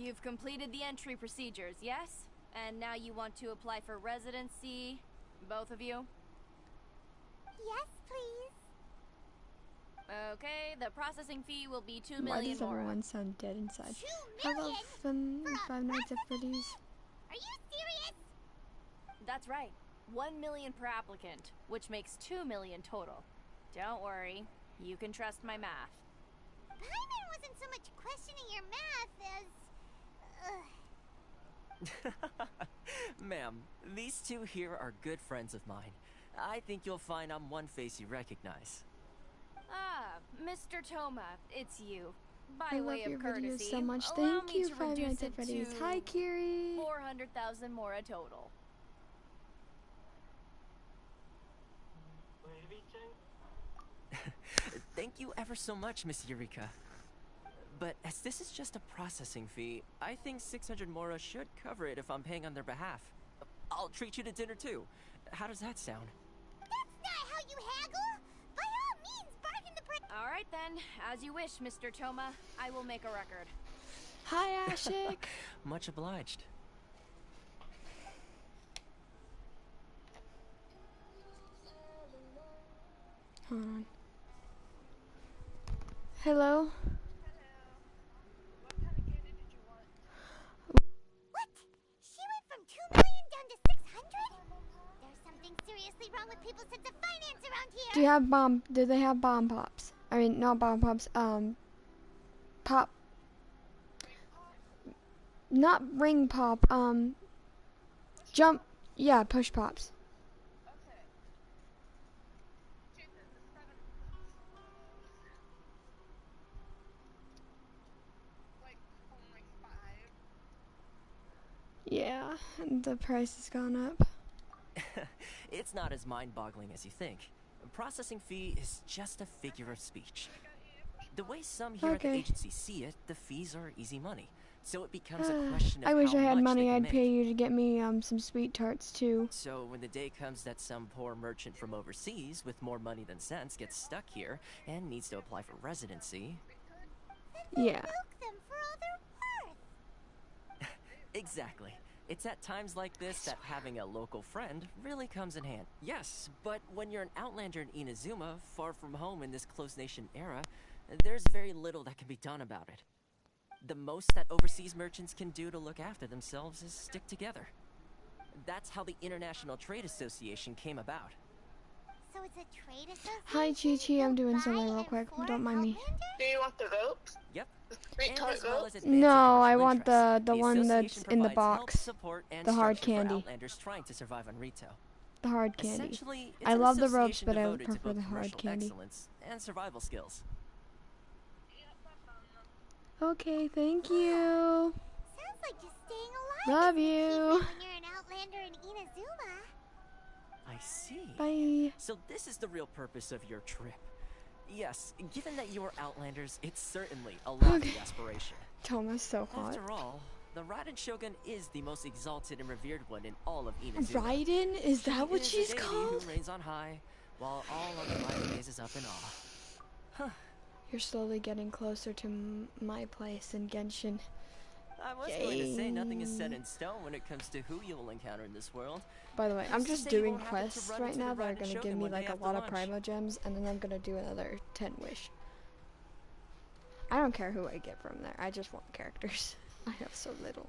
You've completed the entry procedures, yes? And now you want to apply for residency, both of you? Yes, please. Okay, the processing fee will be 2 Why million does more. everyone sound dead inside? 2 Hello, million for Five Nights at Freddy's. Are you serious? That's right. 1 million per applicant, which makes 2 million total. Don't worry, you can trust my math. Paimon wasn't so much questioning your math as... Ma'am, these two here are good friends of mine. I think you'll find I'm one face you recognize. Ah, Mr. Toma, it's you. By I love way your of videos courtesy, so much. allow Thank me you, to Five reduce Nights it at Freddy's. to Hi, Kiri. 400,000 more a total. Thank you ever so much, Miss Eureka. But as this is just a processing fee, I think 600 Mora should cover it if I'm paying on their behalf. I'll treat you to dinner too. How does that sound? That's not how you haggle! By all means, bargain the price. All right then, as you wish, Mr. Toma. I will make a record. Hi, Ashik. Much obliged. Hold on. Hello? What? She went from 2 million down to 600? There's something seriously wrong with people's sense of finance around here. Do they have bomb pops? I mean, not bomb pops, pop. Not ring pop, jump, yeah, push pops. Yeah, the price has gone up. It's not as mind-boggling as you think. A processing fee is just a figure of speech. The way some here at the agency see it, the fees are easy money. So it becomes a question of I wish how I had much money. they can I'd make. pay you to get me some sweet tarts too. So when the day comes that some poor merchant from overseas with more money than sense gets stuck here and needs to apply for residency... Then Yeah. milk them for all they're worth. Exactly. It's at times like this that having a local friend really comes in hand. Yes, but when you're an outlander in Inazuma, far from home in this close nation era, there's very little that can be done about it. The most that overseas merchants can do to look after themselves is stick together. That's how the International Trade Association came about. So it's a trade association? Hi, Chi-Chi. I'm doing something real by quick. and for Don't mind me. Outlanders? Do you want the ropes? Yep. The sweet And tart as well ropes? as advancing No, I commercial want interests, the one that's association in the provides help, box. support, and The hard structure for candy. outlanders trying to survive on retail. The hard candy. Essentially, it's I an love the ropes, association but I devoted to prefer both the hard commercial candy. excellence and survival skills. Okay, thank you. Sounds like just staying alive. Love is the you. secret when you're an outlander in Inazuma. I see. Bye. So this is the real purpose of your trip. Yes, given that you are outlanders, it's certainly a lofty aspiration. Toma's so hot. After all, the Raiden Shogun is the most exalted and revered one in all of Inazuma. Raiden? Is that what He is she's the deity called? who reigns on high, while all other life gazes up in awe. Huh. You're slowly getting closer to my place in Genshin. I was going to say nothing is set in stone when it comes to who you'll encounter in this world. By the way, I'm Who's to just say you doing won't happen to quests run right into now the that are Raiden gonna give Shogun me one day like a after lot of lunch? primo gems, and then I'm gonna do another 10 wish. I don't care who I get from there. I just want characters. I have so little.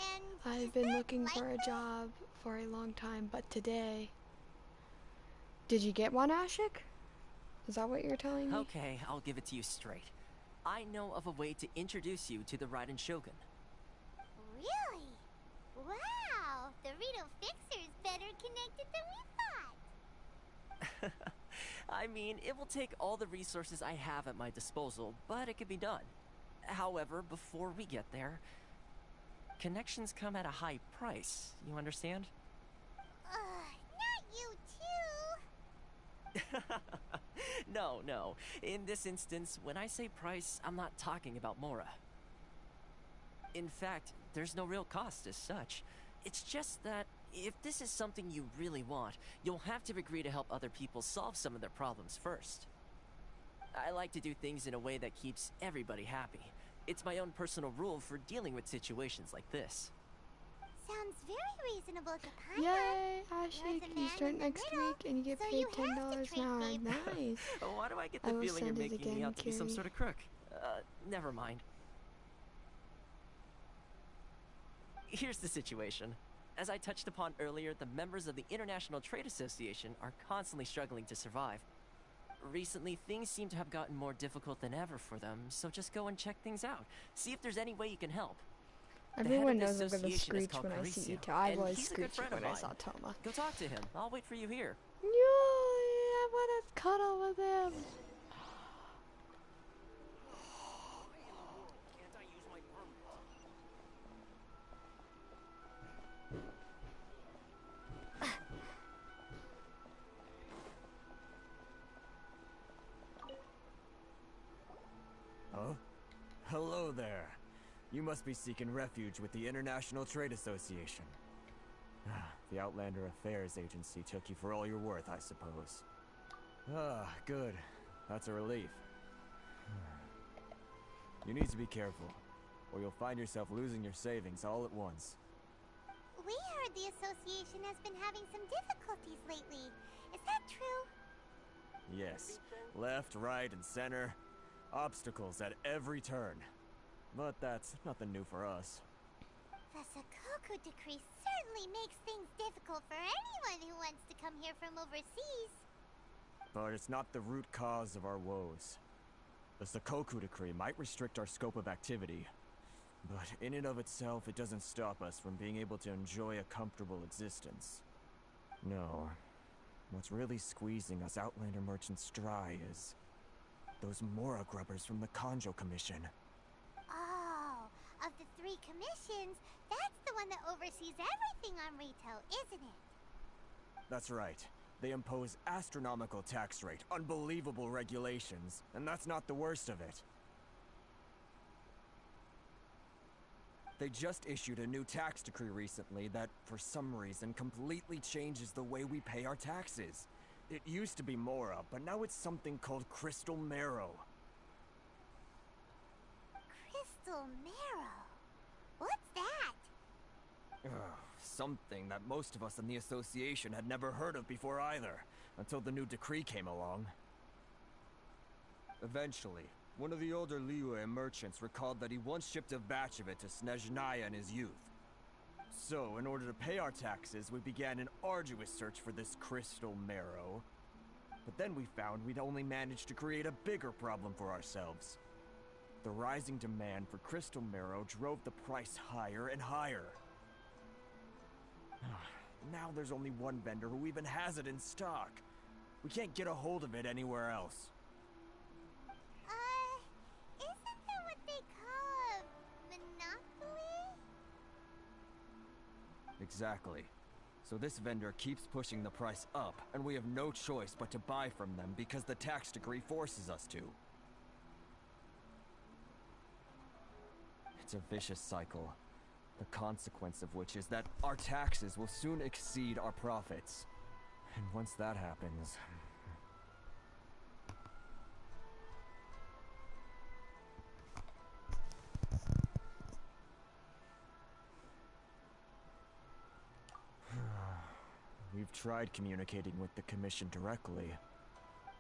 And I've been looking for a job for a long time, but today... Did you get one, Ashik? Is that what you're telling me? Okay, I'll give it to you straight. I know of a way to introduce you to the Raiden Shogun. Really? Wow, the Rito Fixer's better connected than we thought. I mean, it will take all the resources I have at my disposal, but it can be done. However, before we get there, connections come at a high price, you understand? Not you too. No. In this instance, when I say price, I'm not talking about Mora. In fact, there's no real cost as such. It's just that if this is something you really want, you'll have to agree to help other people solve some of their problems first. I like to do things in a way that keeps everybody happy. It's my own personal rule for dealing with situations like this. Sounds very reasonable to Paimon. Yay, You're Ashik, the you man start in the next middle, week and you get so paid you have to $10 trade an hour. favors. Nice. Why do I get I the will feeling you're send it making me again, out to be some Kiri. sort of crook? Never mind. Here's the situation. As I touched upon earlier, the members of the International Trade Association are constantly struggling to survive. Recently, things seem to have gotten more difficult than ever for them, so just go and check things out. See if there's any way you can help. The head Everyone of the knows I'm gonna association is screech called when I see Carissio, Ito. I've and always he's a good screeched friend of when I mine. saw Toma. Go talk to him. I'll wait for you here. Yeah, I wanna cuddle with him. Huh? Hello there. You must be seeking refuge with the International Trade Association. The Outlander Affairs Agency took you for all you're worth, I suppose. Good. That's a relief. You need to be careful, or you'll find yourself losing your savings all at once. We heard the association has been having some difficulties lately. Is that true? Yes. Left, right, and center. Obstacles at every turn. But that's nothing new for us. The Sakoku decree certainly makes things difficult for anyone who wants to come here from overseas. But it's not the root cause of our woes. The Sakoku decree might restrict our scope of activity, but in and of itself, it doesn't stop us from being able to enjoy a comfortable existence. No. What's really squeezing us Outlander merchants dry is those Mora grubbers from the Kanjo Commission. Oh, of the 3 commissions, that's the one that oversees everything on retail, isn't it? That's right. They impose astronomical tax rate, unbelievable regulations, and that's not the worst of it. They just issued a new tax decree recently that, for some reason, completely changes the way we pay our taxes. It used to be Mora, but now it's something called Crystal Marrow. Crystal Marrow? What's that? Something that most of us in the association had never heard of before either, until the new decree came along. Eventually, one of the older Liyue merchants recalled that he once shipped a batch of it to Snezhnaya in his youth. So, in order to pay our taxes, we began an arduous search for this crystal marrow. But then we found we'd only managed to create a bigger problem for ourselves. The rising demand for crystal marrow drove the price higher and higher. Now there's only one vendor who even has it in stock. We can't get a hold of it anywhere else. Isn't that what they call a monopoly? Exactly. So this vendor keeps pushing the price up, and we have no choice but to buy from them because the tax decree forces us to. It's a vicious cycle. The consequence of which is that our taxes will soon exceed our profits. And once that happens... We've tried communicating with the Commission directly,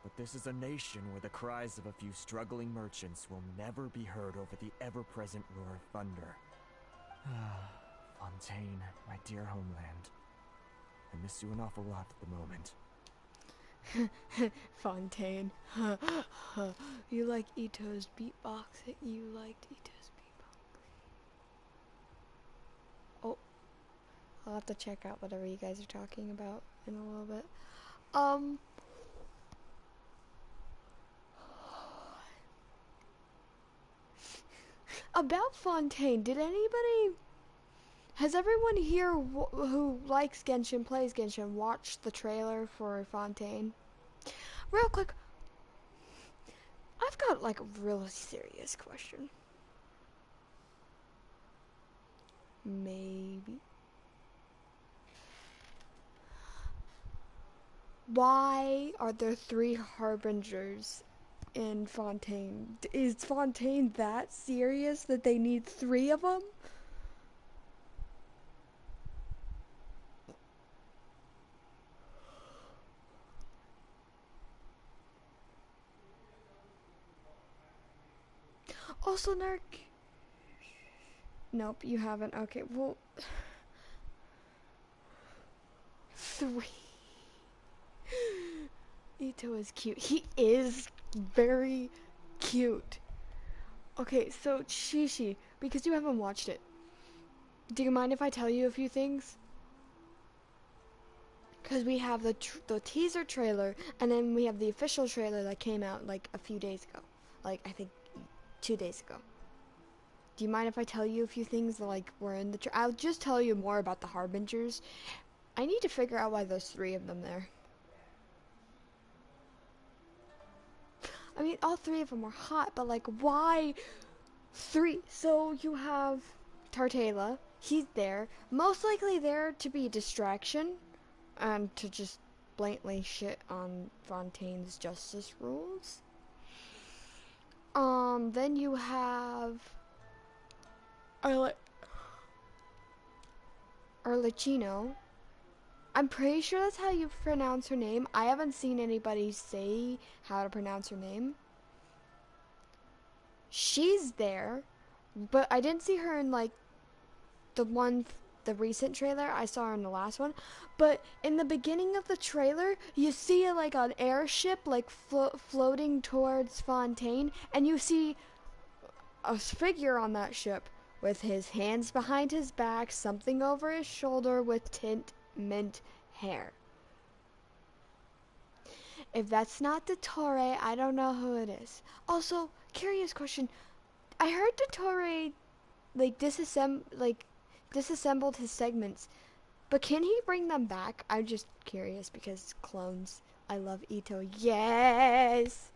but this is a nation where the cries of a few struggling merchants will never be heard over the ever-present roar of thunder. Fontaine, my dear homeland. I miss you an awful lot at the moment. Fontaine. You like Ito's beatbox. You liked Ito's beatbox. Oh. I'll have to check out whatever you guys are talking about in a little bit. About Fontaine, has everyone here who likes Genshin, plays Genshin, watched the trailer for Fontaine? Real quick, I've got like a really serious question. Maybe. Why are there 3 harbingers in Fontaine. Is Fontaine that serious that they need 3 of them? Also, Narc. Nope, you haven't. Okay, well. 3. Ito is cute. He is very cute. Okay, so Shishi, because you haven't watched it, do you mind if I tell you a few things? Because we have the teaser trailer, and then we have the official trailer that came out like a few days ago. Like, I think 2 days ago. Do you mind if I tell you a few things that like were in the I'll just tell you more about the Harbingers. I need to figure out why there's 3 of them there. I mean, all 3 of them are hot, but like, why 3? So you have Tartela. He's there. Most likely there to be a distraction and to just blatantly shit on Fontaine's justice rules. Then you have Arlecchino. I'm pretty sure that's how you pronounce her name. I haven't seen anybody say how to pronounce her name. She's there, but I didn't see her in like the recent trailer. I saw her in the last one. But in the beginning of the trailer, you see like an airship like floating towards Fontaine, and you see a figure on that ship with his hands behind his back, something over his shoulder with mint hair. If that's not Dottore, I don't know who it is. Also, curious question. I heard Dottore like disassembled his segments, but can he bring them back? I'm just curious because clones. I love Ito. Yes!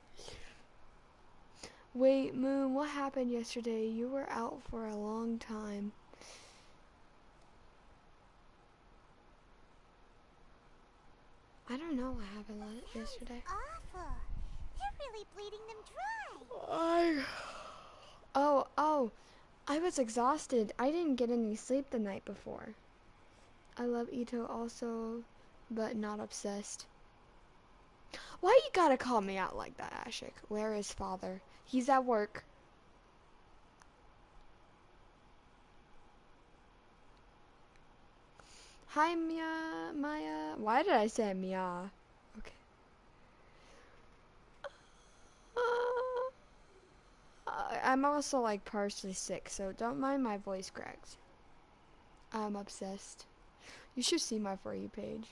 Wait, Moon, what happened yesterday? You were out for a long time. I don't know what happened yesterday. Awful. You're really bleeding them dry. Oh, I was exhausted. I didn't get any sleep the night before. I love Ito also, but not obsessed. Why you gotta call me out like that, Ashik? Where is father? He's at work. Hi, Maya. Why did I say Mia? Okay. I'm also like partially sick, so don't mind my voice cracks. I'm obsessed. You should see my For You page.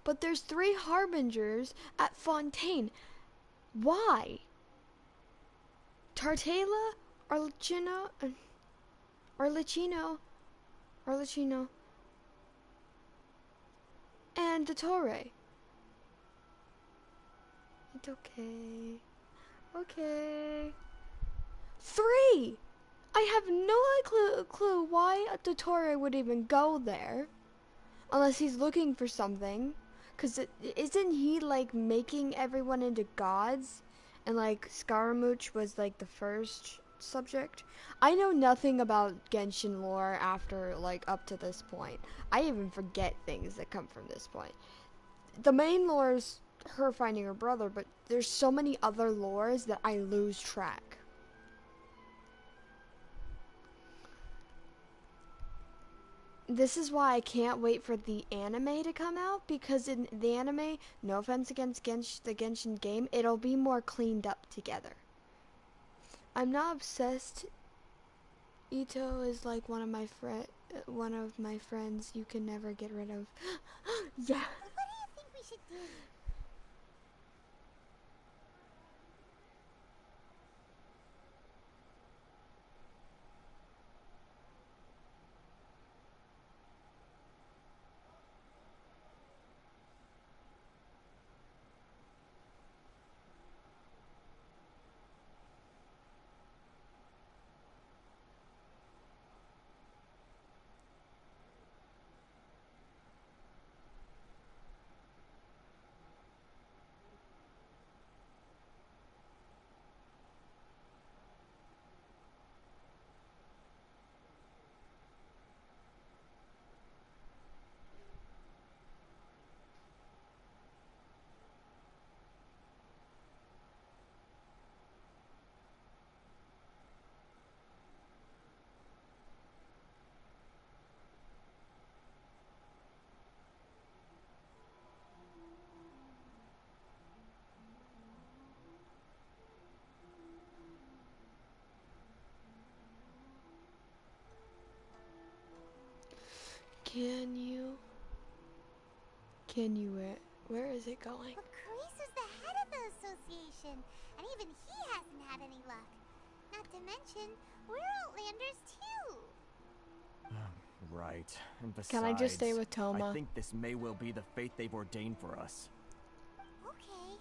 But there's 3 Harbingers at Fontaine. Why? Tartela, Arlecchino, and Dottore. It's okay. Okay. 3! I have no clue why Dottore would even go there. Unless he's looking for something. Because isn't he like making everyone into gods? And like Scaramouche was like the first subject. I know nothing about Genshin lore after like up to this point. I even forget things that come from this point. The main lore is her finding her brother, but there's so many other lores that I lose track. This is why I can't wait for the anime to come out, because in the anime, no offense against the Genshin game, it'll be more cleaned up together. I'm not obsessed. Ito is like one of my friends you can never get rid of. Yeah. What do you think we should do? Where is it going? But Carice's the head of the association, and even he hasn't had any luck. Not to mention, we're Outlanders too. Right. And besides, Can I just stay with Toma? I think this may well be the fate they've ordained for us. Okay.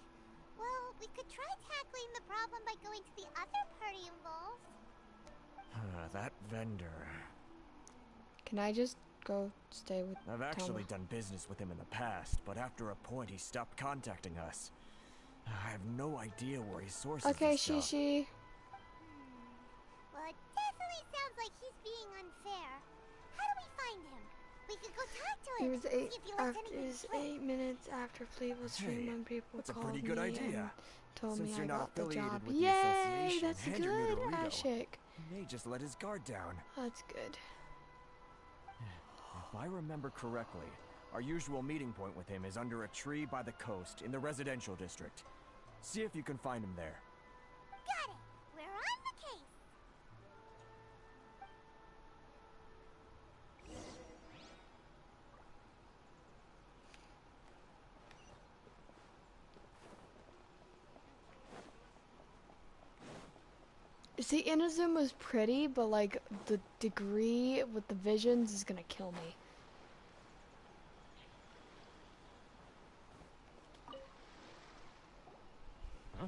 Well, we could try tackling the problem by going to the other party involved. That vendor. Can I just go stay with I've actually Toma? done business with him in the past, but after a point he stopped contacting us. I have no idea where he sources Okay, this stuff. Shishi. Well, it definitely sounds like he's being unfair. How do we find him? We could go talk to It him. was see if he left anything 8 minutes after Fleetwood stream Hey, when people that's a called pretty good me idea. and told Since me you're I not got the affiliated job. with the Yay! association, That's hand your good, Midorito. Ashik. He may just let his guard down. That's good. If I remember correctly, our usual meeting point with him is under a tree by the coast in the residential district. See if you can find him there. Got it. We're on the case. See, Inazuma's pretty, but like the degree with the visions is gonna kill me. Huh?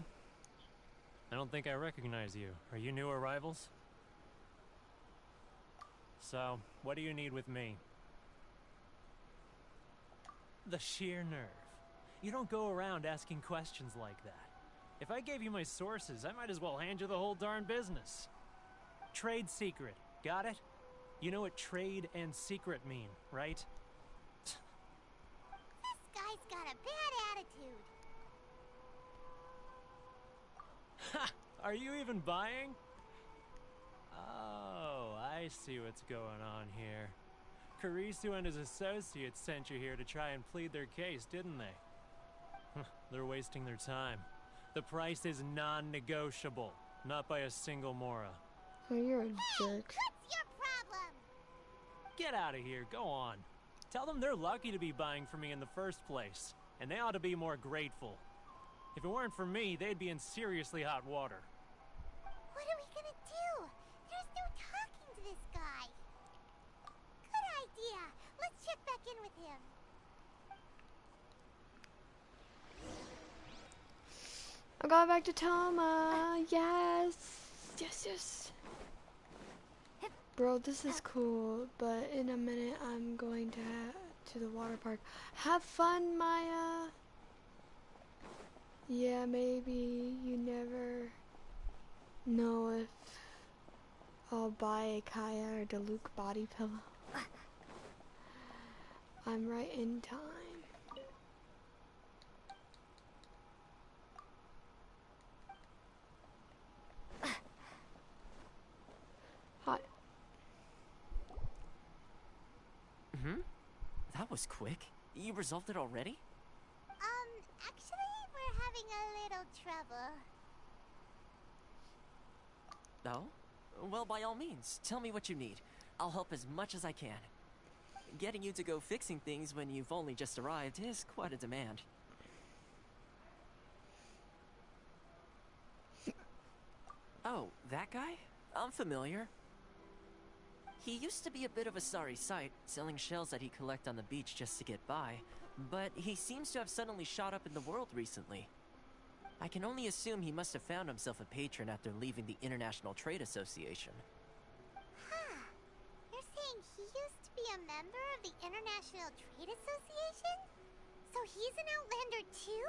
I don't think I recognize you. Are you new arrivals? So, what do you need with me? The sheer nerve. You don't go around asking questions like that. If I gave you my sources, I might as well hand you the whole darn business. Trade secret. Got it? You know what trade and secret mean, right? This guy's got a bad attitude. Ha! Are you even buying? Oh, I see what's going on here. Karisu and his associates sent you here to try and plead their case, didn't they? They're wasting their time. The price is non-negotiable, not by a single Mora. Oh, you're a Hey, jerk. what's your problem? Get out of here, go on. Tell them they're lucky to be buying from me in the first place, and they ought to be more grateful. If it weren't for me, they'd be in seriously hot water. What are we gonna do? There's no talking to this guy. Good idea. Let's check back in with him. I'm going back to Toma. Yes. Yes, yes. Bro, this is cool, but in a minute I'm going to the water park. Have fun, Maya. Yeah, maybe you never know if I'll buy a Kaya or Deluxe body pillow. I'm right in time. Hi. That was quick. You resolved it already? Actually, we're having a little trouble. Oh? Well, by all means, tell me what you need. I'll help as much as I can. Getting you to go fixing things when you've only just arrived is quite a demand. Oh, that guy? I'm familiar. He used to be a bit of a sorry sight, selling shells that he'd collect on the beach just to get by, but he seems to have suddenly shot up in the world recently. I can only assume he must have found himself a patron after leaving the International Trade Association. Huh. You're saying he used to be a member of the International Trade Association? So he's an Outlander too?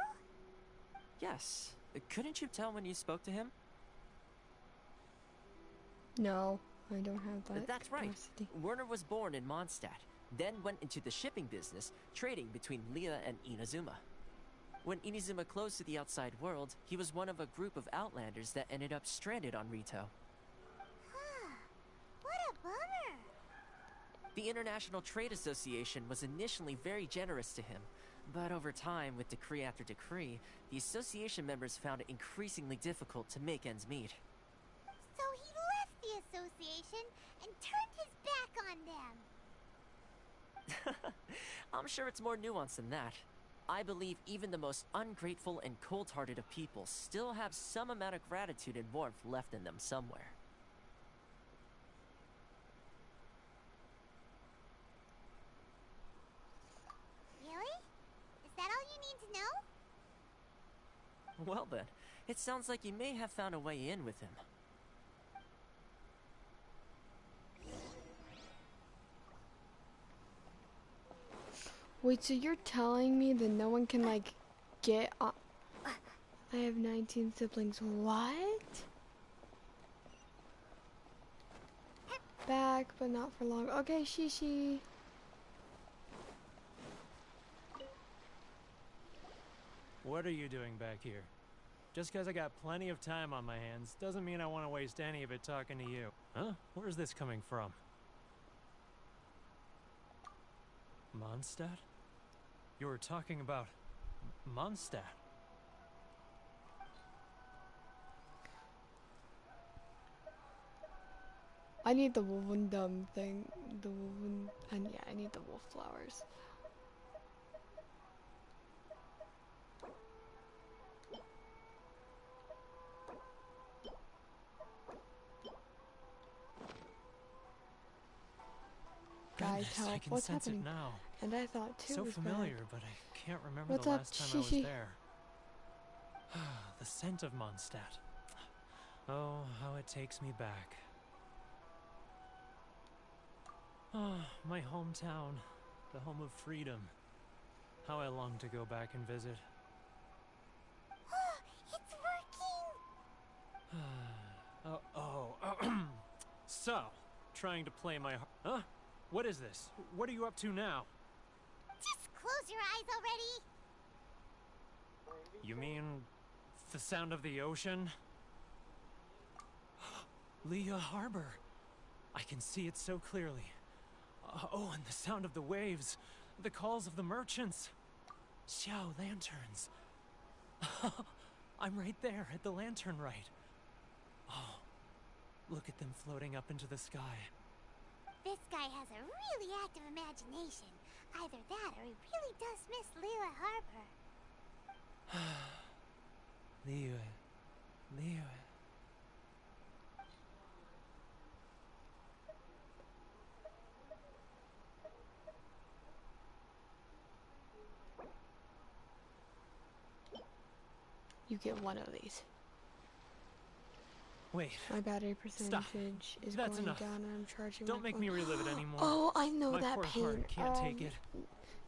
Yes. Couldn't you tell when you spoke to him? No, I don't have that. That's right. capacity. Werner was born in Mondstadt, then went into the shipping business, trading between Leah and Inazuma. When Inazuma closed to the outside world, he was one of a group of Outlanders that ended up stranded on Rito. Huh. What a bummer. The International Trade Association was initially very generous to him, but over time, with decree after decree, the association members found it increasingly difficult to make ends meet. So he left the association and turned his back on them. I'm sure it's more nuanced than that. I believe even the most ungrateful and cold-hearted of people still have some amount of gratitude and warmth left in them somewhere. Really? Is that all you need to know? Well then, it sounds like you may have found a way in with him. Wait, so you're telling me that no one can, like, get on... I have 19 siblings. What? Back, but not for long. Okay, Shishi. What are you doing back here? Just because I got plenty of time on my hands doesn't mean I want to waste any of it talking to you. Huh? Where's this coming from? Mondstadt? You were talking about Mondstadt. I need the woven thing. The woven... And yeah, I need the wolf flowers. Guys, Goodness, help. I can What's sense happening? it now. And I thought too So was familiar, bad. but I can't remember What's the up, last time I was Shishi? there. The scent of Mondstadt. Oh, how it takes me back. Oh, my hometown, the home of freedom. How I long to go back and visit. It's working! So, trying to play my... Huh? What is this? What are you up to now? Just close your eyes already! You mean the sound of the ocean? Leah Harbor. I can see it so clearly. Oh, and the sound of the waves. The calls of the merchants. Xiao lanterns. I'm right there at the lantern right. Oh, look at them floating up into the sky. This guy has a really active imagination. Either that or he really does miss Liyue Harbor. Liyue. You get one of these. Wait, My battery percentage is That's going enough. down and I'm charging don't my make phone. me relive it anymore. Oh, I know My that poor pain. heart can't take it.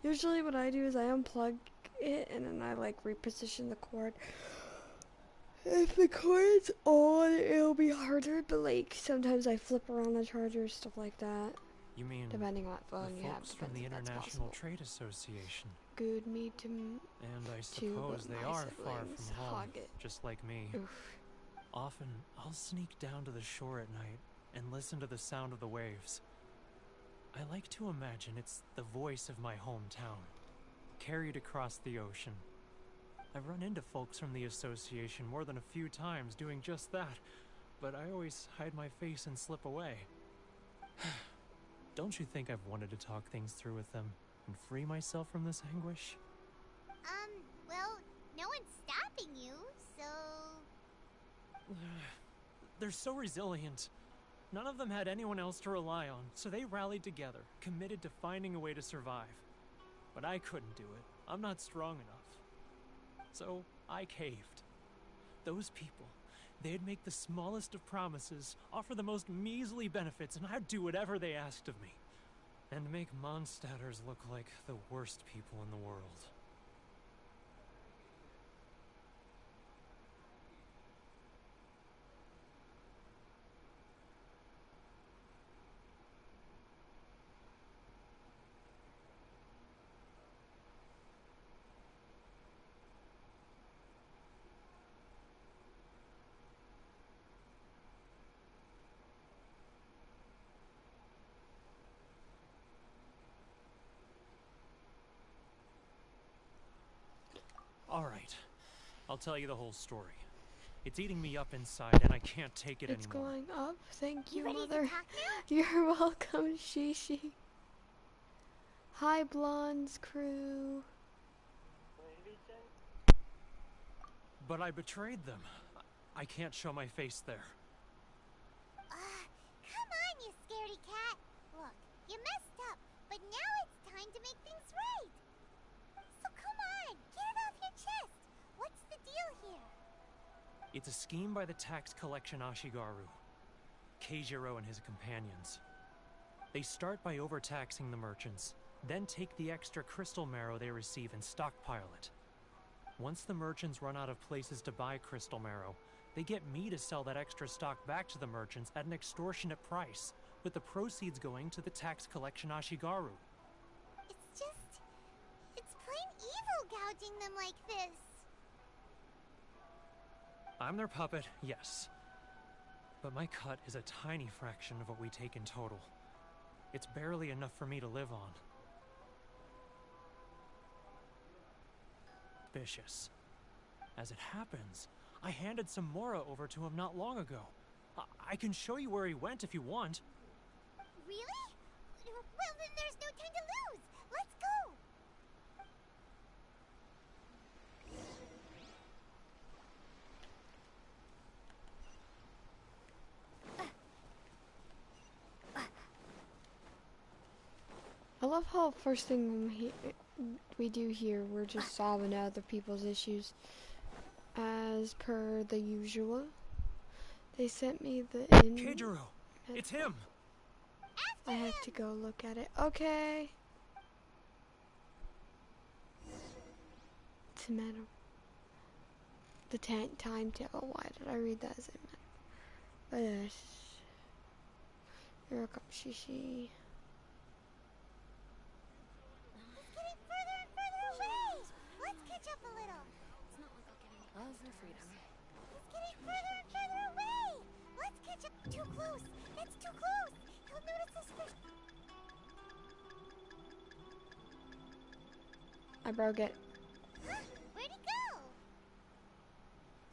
Usually what I do is I unplug it and then I like reposition the cord. If the cord's on, it'll be harder, but like sometimes I flip around the charger, stuff like that. You mean Depending on what the phone you have, folks from depends the if that's International possible. Trade Association? Good me to And I Two, suppose but they my are far siblings from home, hog it. just like me. oof. Often, I'll sneak down to the shore at night and listen to the sound of the waves. I like to imagine it's the voice of my hometown, carried across the ocean. I've run into folks from the association more than a few times doing just that, but I always hide my face and slip away. Don't you think I've wanted to talk things through with them and free myself from this anguish? Well, no one's stopping you, so... They're so resilient. None of them had anyone else to rely on, so they rallied together, committed to finding a way to survive. But I couldn't do it. I'm not strong enough. So I caved. Those people, they'd make the smallest of promises, offer the most measly benefits, and I'd do whatever they asked of me. And make Mondstadters look like the worst people in the world. All right, I'll tell you the whole story. It's eating me up inside, and I can't take it It's anymore. going up. Thank you, ready to Mother. talk now? You're welcome, Shishi. Hi, Blonde's crew. But I betrayed them. I can't show my face there. Come on, you scaredy cat. Look, you messed up, but now it's time to make things right. So come on, get it off your chest. What's the deal here? It's a scheme by the tax collection Ashigaru, Keijiro and his companions. They start by overtaxing the merchants, then take the extra crystal marrow they receive and stockpile it. Once the merchants run out of places to buy crystal marrow, they get me to sell that extra stock back to the merchants at an extortionate price, with the proceeds going to the tax collection Ashigaru. It's plain evil gouging them like this. I'm their puppet, yes. But my cut is a tiny fraction of what we take in total. It's barely enough for me to live on. Vicious. As it happens, I handed some Mora over to him not long ago. I can show you where he went if you want. Really? Well, then there's no time to lose. Let's go. I love how first thing we do here, we're just solving other people's issues. As per the usual. They sent me the Keijiro! It's him! I have to go look at it. Okay. It's a matter. The timetable. Why did I read that as a matter? Here comes Shishi. It's getting further and further away. Let's catch up a little. Love for freedom. It's getting further and further away. Let's catch up. Too close. That's too close. He'll notice us first. I broke it. Huh? Where'd he go?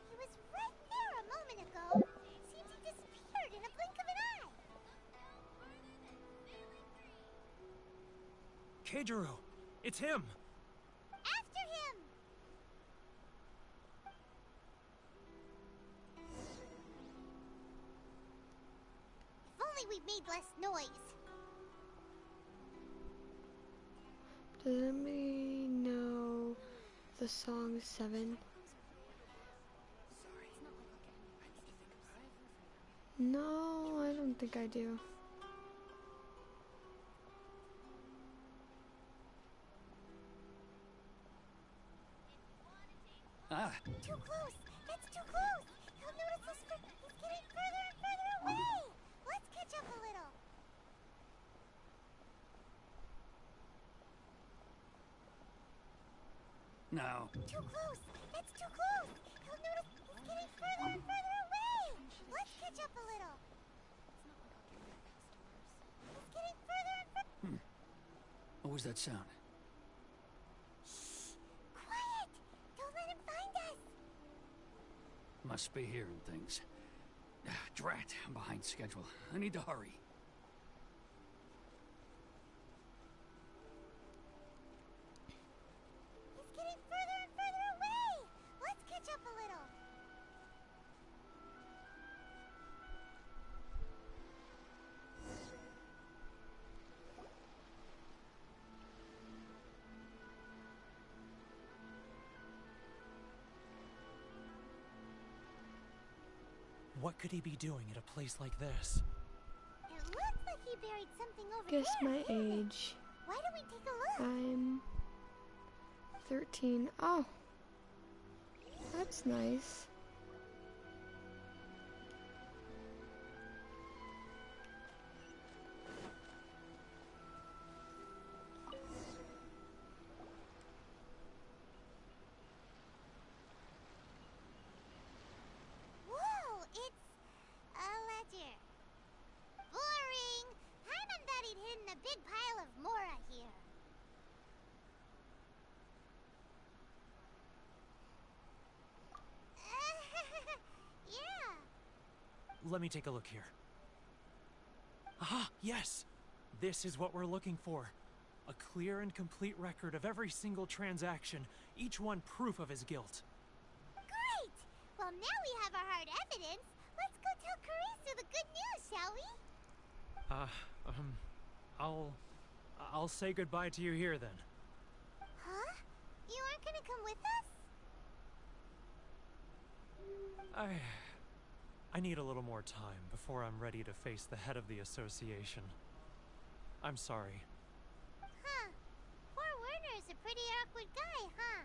He was right there a moment ago. Seems he disappeared in a blink of an eye. Keijiro! It's him! After him! If only we'd made less noise. Does anybody know the song 7? No, I don't think I do. Too close! That's too close! He'll notice us for... He's getting further and further away! Let's catch up a little. No. Too close! That's too close! He'll notice... He's getting further and further away! Let's catch up a little. He's getting further and further... What was that sound? Quiet! Don't let him find us! Must be hearing things. Drat, I'm behind schedule. I need to hurry. He's getting further and further away! Let's catch up a little. What could he be doing at a place like this? It looks like he buried something over Guess there. my didn't it? age. Why don't we take a look? I'm 13. Oh. That's nice. Whoa, it's a ledger. Boring. Paimon thought he'd hidden a big pile of Mora here. Yeah. Let me take a look here. Aha! Yes! This is what we're looking for. A clear and complete record of every single transaction, each one proof of his guilt. Great! Well, now we have our hard evidence. Let's go tell Karisu the good news, shall we? I'll say goodbye to you here then. Huh? You aren't gonna come with us? I need a little more time before I'm ready to face the head of the association. I'm sorry. Huh. Poor Werner's a pretty awkward guy, huh?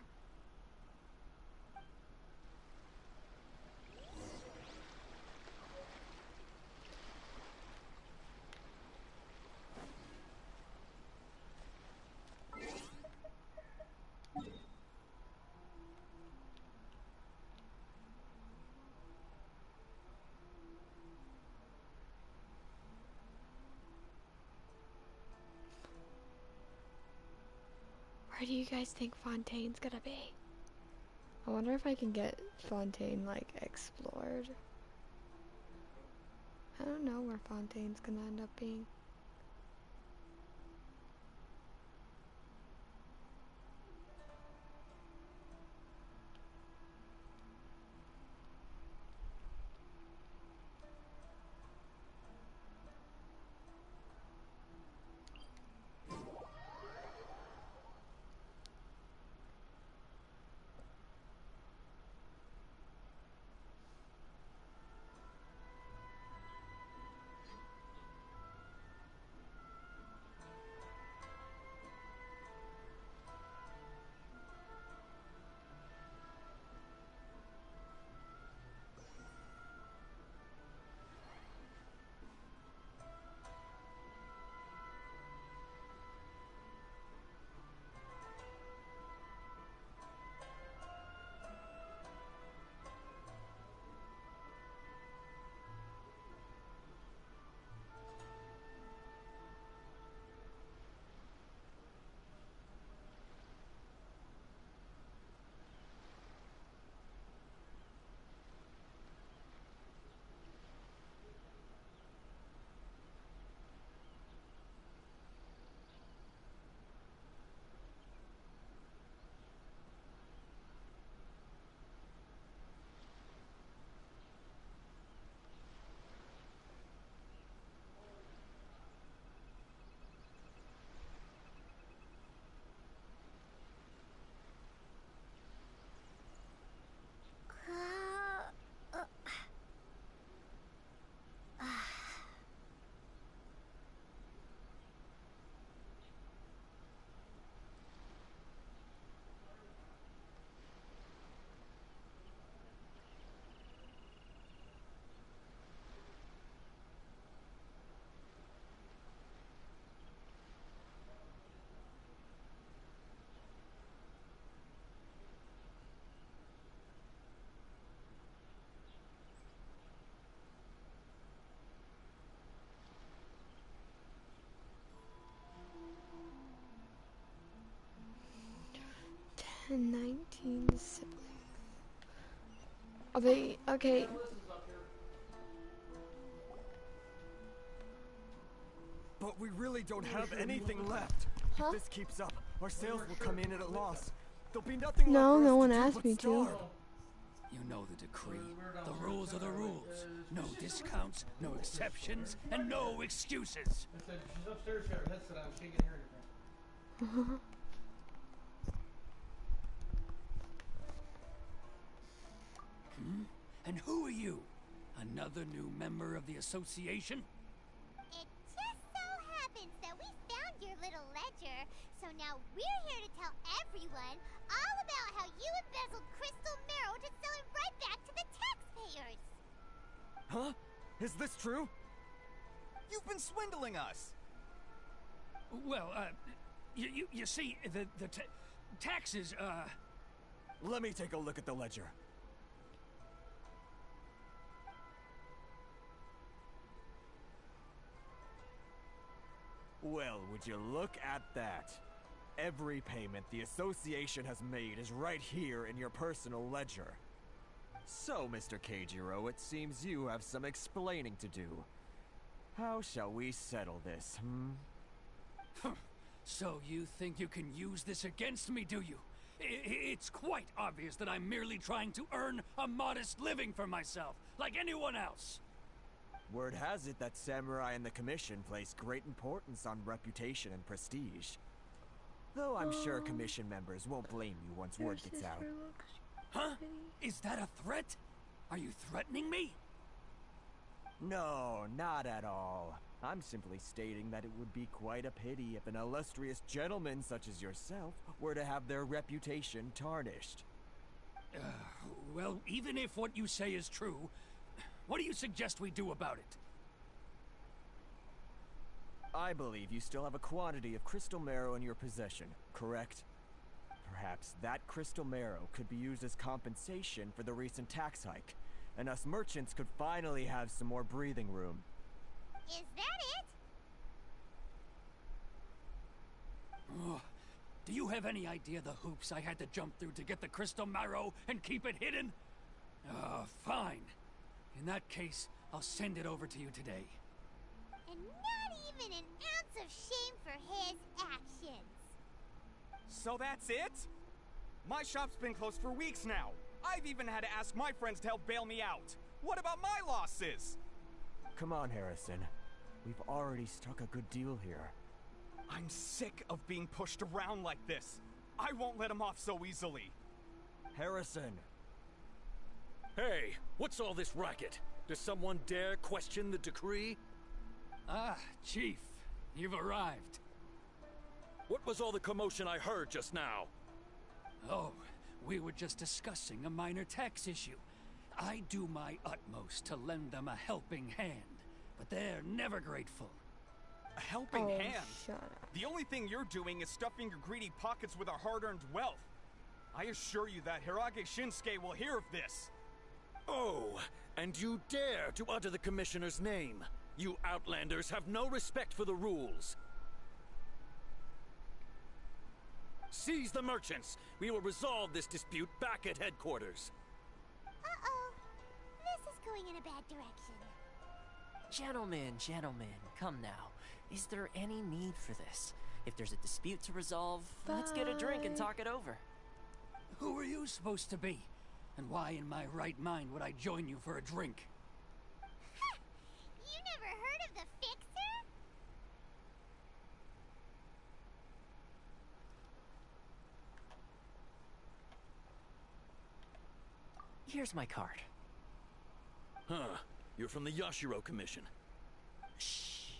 Where do you guys think Fontaine's gonna be? I wonder if I can get Fontaine, like, explored. I don't know where Fontaine's gonna end up being. And 19 siblings. Are they okay? But we really don't have anything left. Huh? If this keeps up, our sales will come in at a loss. There'll be nothing No, left for no us one to do asked but me to. starve. You know the decree. The rules are the rules. No discounts, no exceptions, and no excuses. She's upstairs, she got her headset on, she can't hear anything. And who are you? Another new member of the association? It just so happens that we found your little ledger, so now we're here to tell everyone all about how you embezzled crystal marrow to sell it right back to the taxpayers. Huh? Is this true? You've been swindling us! Well, you see, the taxes, Let me take a look at the ledger. Well, would you look at that? Every payment the association has made is right here in your personal ledger. So, Mr. Keijiro, it seems you have some explaining to do. How shall we settle this, So you think you can use this against me, do you? It's quite obvious that I'm merely trying to earn a modest living for myself, like anyone else. Word has it that Samurai and the Commission place great importance on reputation and prestige. Though I'm sure Commission members won't blame you once word gets out. Huh? Is that a threat? Are you threatening me? No, not at all. I'm simply stating that it would be quite a pity if an illustrious gentleman such as yourself were to have their reputation tarnished. Well, even if what you say is true, what do you suggest we do about it? I believe you still have a quantity of crystal marrow in your possession, correct? Perhaps that crystal marrow could be used as compensation for the recent tax hike, and us merchants could finally have some more breathing room. Is that it? Oh, do you have any idea the hoops I had to jump through to get the crystal marrow and keep it hidden? Fine. In that case, I'll send it over to you today. And not even an ounce of shame for his actions. So that's it? My shop's been closed for weeks now. I've even had to ask my friends to help bail me out. What about my losses? Come on, Harrison. We've already struck a good deal here. I'm sick of being pushed around like this. I won't let him off so easily. Harrison! Hey, what's all this racket? Does someone dare question the decree? Ah, Chief, you've arrived. What was all the commotion I heard just now? Oh, we were just discussing a minor tax issue. I do my utmost to lend them a helping hand, but they're never grateful. A helping hand? Shut up. The only thing you're doing is stuffing your greedy pockets with our hard-earned wealth. I assure you that Hirage Shinsuke will hear of this. Oh, and you dare to utter the Commissioner's name. You Outlanders have no respect for the rules. Seize the merchants. We will resolve this dispute back at headquarters. Uh-oh. This is going in a bad direction. Gentlemen, come now. Is there any need for this? If there's a dispute to resolve, let's get a drink and talk it over. Who are you supposed to be? And why in my right mind would I join you for a drink? You never heard of the Fixer? Here's my card. Huh. You're from the Yashiro Commission. Shh.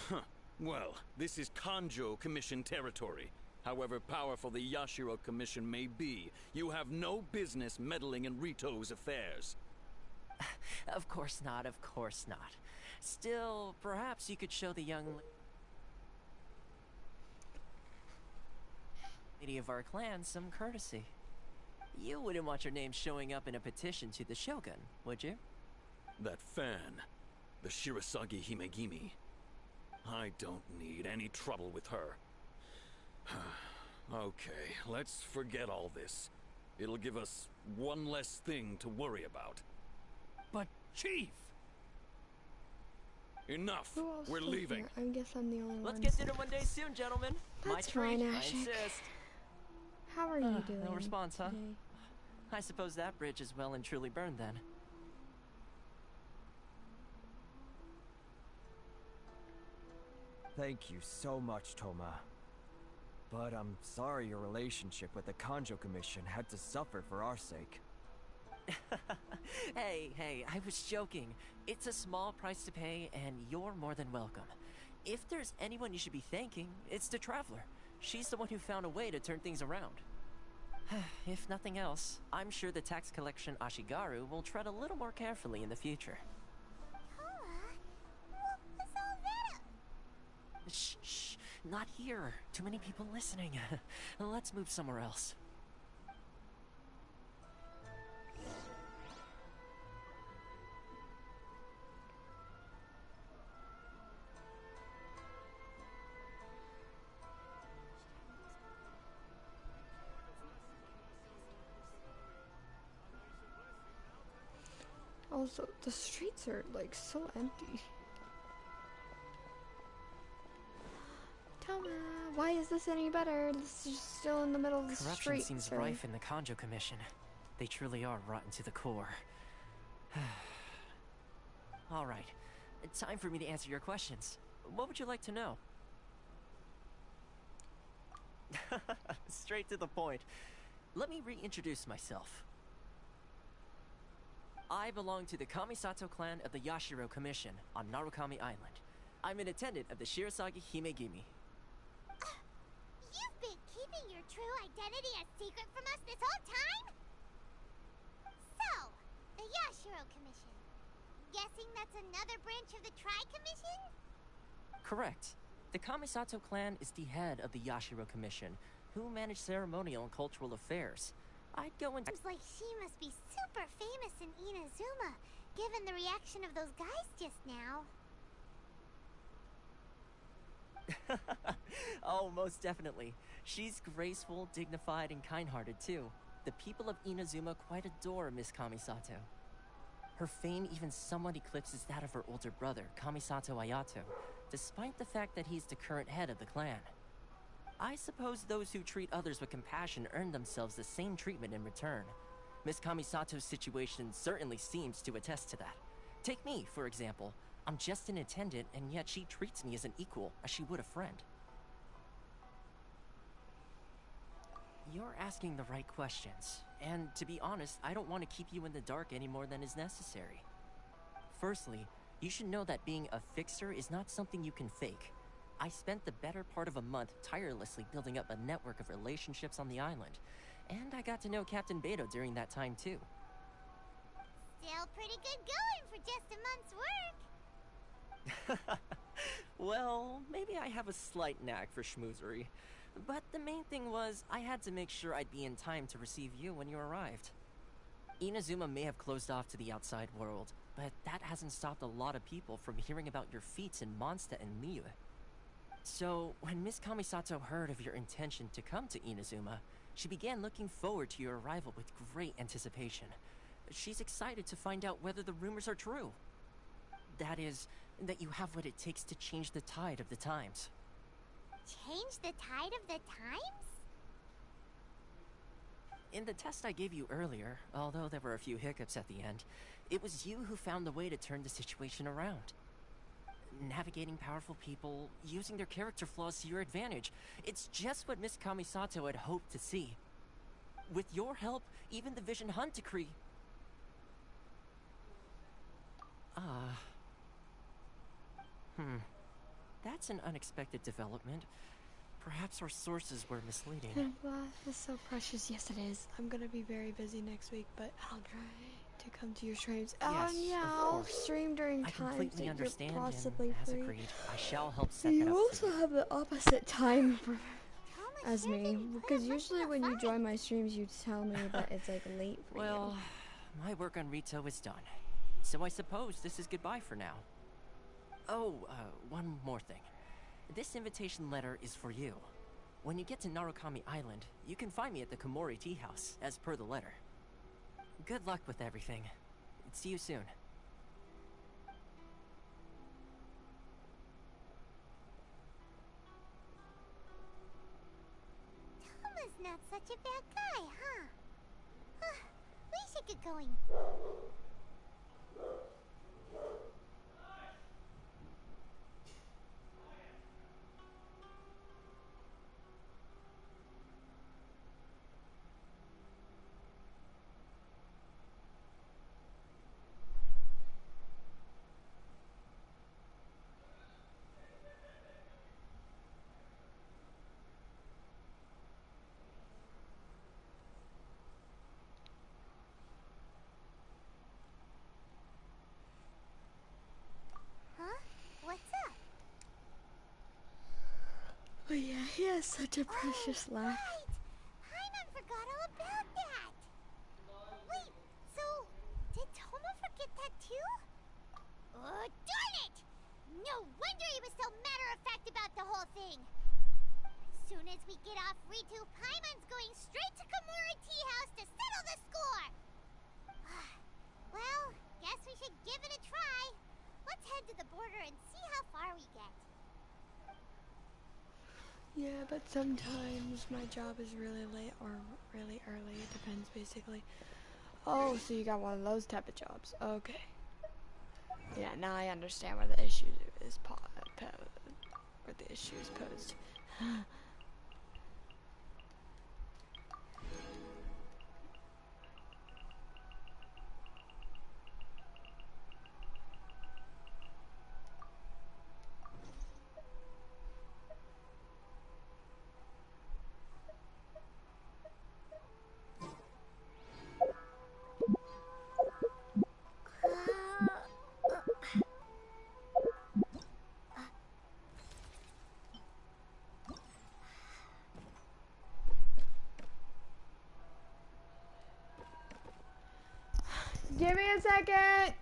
Huh. Well, this is Kanjo Commission territory. However powerful the Yashiro Commission may be, you have no business meddling in Rito's affairs. Of course not, of course not. Still, perhaps you could show the young lady of our clan some courtesy. You wouldn't want your name showing up in a petition to the Shogun, would you? That fan, the Shirasagi Himegimi. I don't need any trouble with her. Okay, let's forget all this. It'll give us one less thing to worry about. But, Chief! Enough! Who else We're is leaving. here? I guess I'm the only one. Let's get dinner one day soon, gentlemen. That's My treat, fine, I Ashik. insist. How are you doing? No response, huh? today? I suppose that bridge is well and truly burned then. Thank you so much, Toma. But I'm sorry your relationship with the Kanjo Commission had to suffer for our sake. Hey, I was joking. It's a small price to pay, and you're more than welcome. If there's anyone you should be thanking, it's the Traveler. She's the one who found a way to turn things around. If nothing else, I'm sure the tax collection Ashigaru will tread a little more carefully in the future. What was all that? Shh, not here. Too many people listening. Let's move somewhere else. Also, the streets are like so empty. Why is this any better? This is just still in the middle of the Corruption street. seems so- rife in the Kanjo Commission. They truly are rotten to the core. All right, time for me to answer your questions. What would you like to know? Straight to the point. Let me reintroduce myself. I belong to the Kamisato clan of the Yashiro Commission on Narukami Island. I'm an attendant of the Shirasagi Himegimi. You've been keeping your true identity a secret from us this whole time? So, the Yashiro Commission. Guessing that's another branch of the Tri-Commission? Correct. The Kamisato clan is the head of the Yashiro Commission, who manage ceremonial and cultural affairs. I'd go into— Seems like she must be super famous in Inazuma, given the reaction of those guys just now. Oh, most definitely. She's graceful, dignified, and kind-hearted too. The people of Inazuma quite adore Miss Kamisato. Her fame even somewhat eclipses that of her older brother, Kamisato Ayato, despite the fact that he's the current head of the clan. I suppose those who treat others with compassion earn themselves the same treatment in return. Miss Kamisato's situation certainly seems to attest to that. Take me, for example. I'm just an attendant, and yet she treats me as an equal, as she would a friend. You're asking the right questions, and to be honest, I don't want to keep you in the dark any more than is necessary. Firstly, you should know that being a fixer is not something you can fake. I spent the better part of a month tirelessly building up a network of relationships on the island, and I got to know Captain Beto during that time too. Still pretty good going for just a month's work. Well, maybe I have a slight knack for schmoozery. But the main thing was, I had to make sure I'd be in time to receive you when you arrived. Inazuma may have closed off to the outside world, but that hasn't stopped a lot of people from hearing about your feats in Mondstadt and Liyue. So, when Miss Kamisato heard of your intention to come to Inazuma, she began looking forward to your arrival with great anticipation. She's excited to find out whether the rumors are true. That is, that you have what it takes to change the tide of the times. Change the tide of the times? In the test I gave you earlier, although there were a few hiccups at the end, it was you who found the way to turn the situation around. Navigating powerful people, using their character flaws to your advantage. It's just what Miss Kamisato had hoped to see. With your help, even the Vision Hunt decree... That's an unexpected development. Perhaps our sources were misleading. Life is so precious. Yes, it is. I'm gonna be very busy next week, but I'll try to come to your streams. Yes, Yeah, of I'll course. stream during I times completely that understand, you're possibly and as free. agreed, I shall help set that You up also for you. have the opposite time Toma as sure me, didn't put because up much usually of a when you fight. join my streams, you tell me that it's like late for Well, my work on Rito is done. So I suppose this is goodbye for now. Oh, one more thing. This invitation letter is for you. When you get to Narukami Island, you can find me at the Komori Tea House, as per the letter. Good luck with everything. See you soon. Toma's not such a bad guy, huh? We should get going. Huh? What's up? Oh yeah, he has such a precious laugh. Right! Paimon forgot all about that! Wait, so did Toma forget that too? Oh, darn it! No wonder he was so matter-of-fact about the whole thing! As soon as we get off Ritu, Paimon's going straight to Komori Tea House to settle the score! Well, guess we should give it a try. Let's head to the border and see how far we get. Yeah, but sometimes my job is really late or really early. It depends, basically. Oh, so you got one of those type of jobs. Okay. Yeah, now I understand where the issue is where the issue is posed. Give me a second!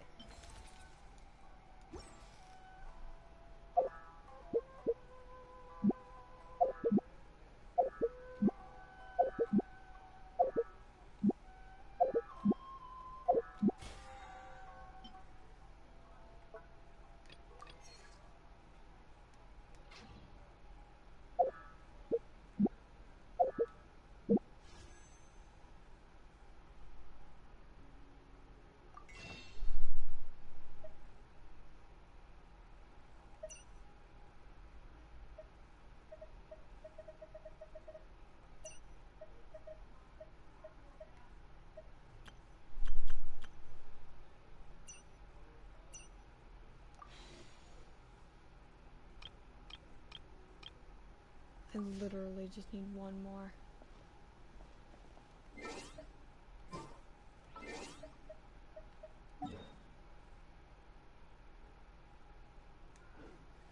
I literally just need one more.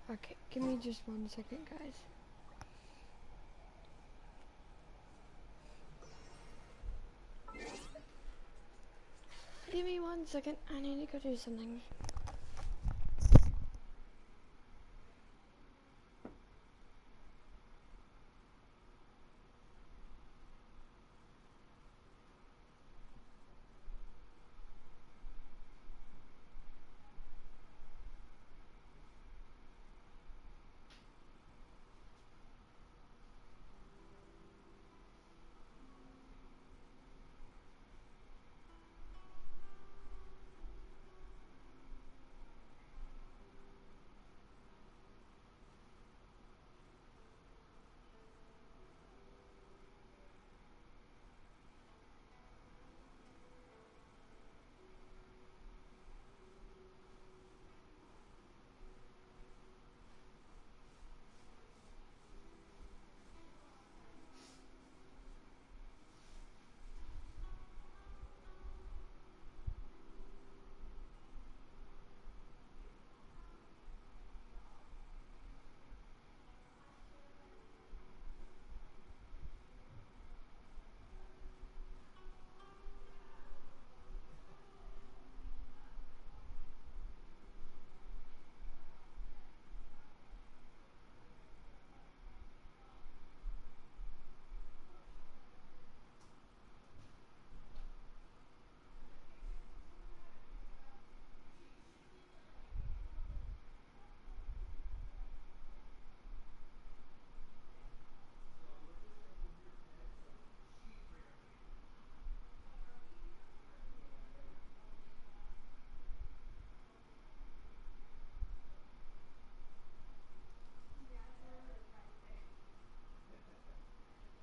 Okay, give me just 1 second, guys. Give me 1 second. I need to go do something.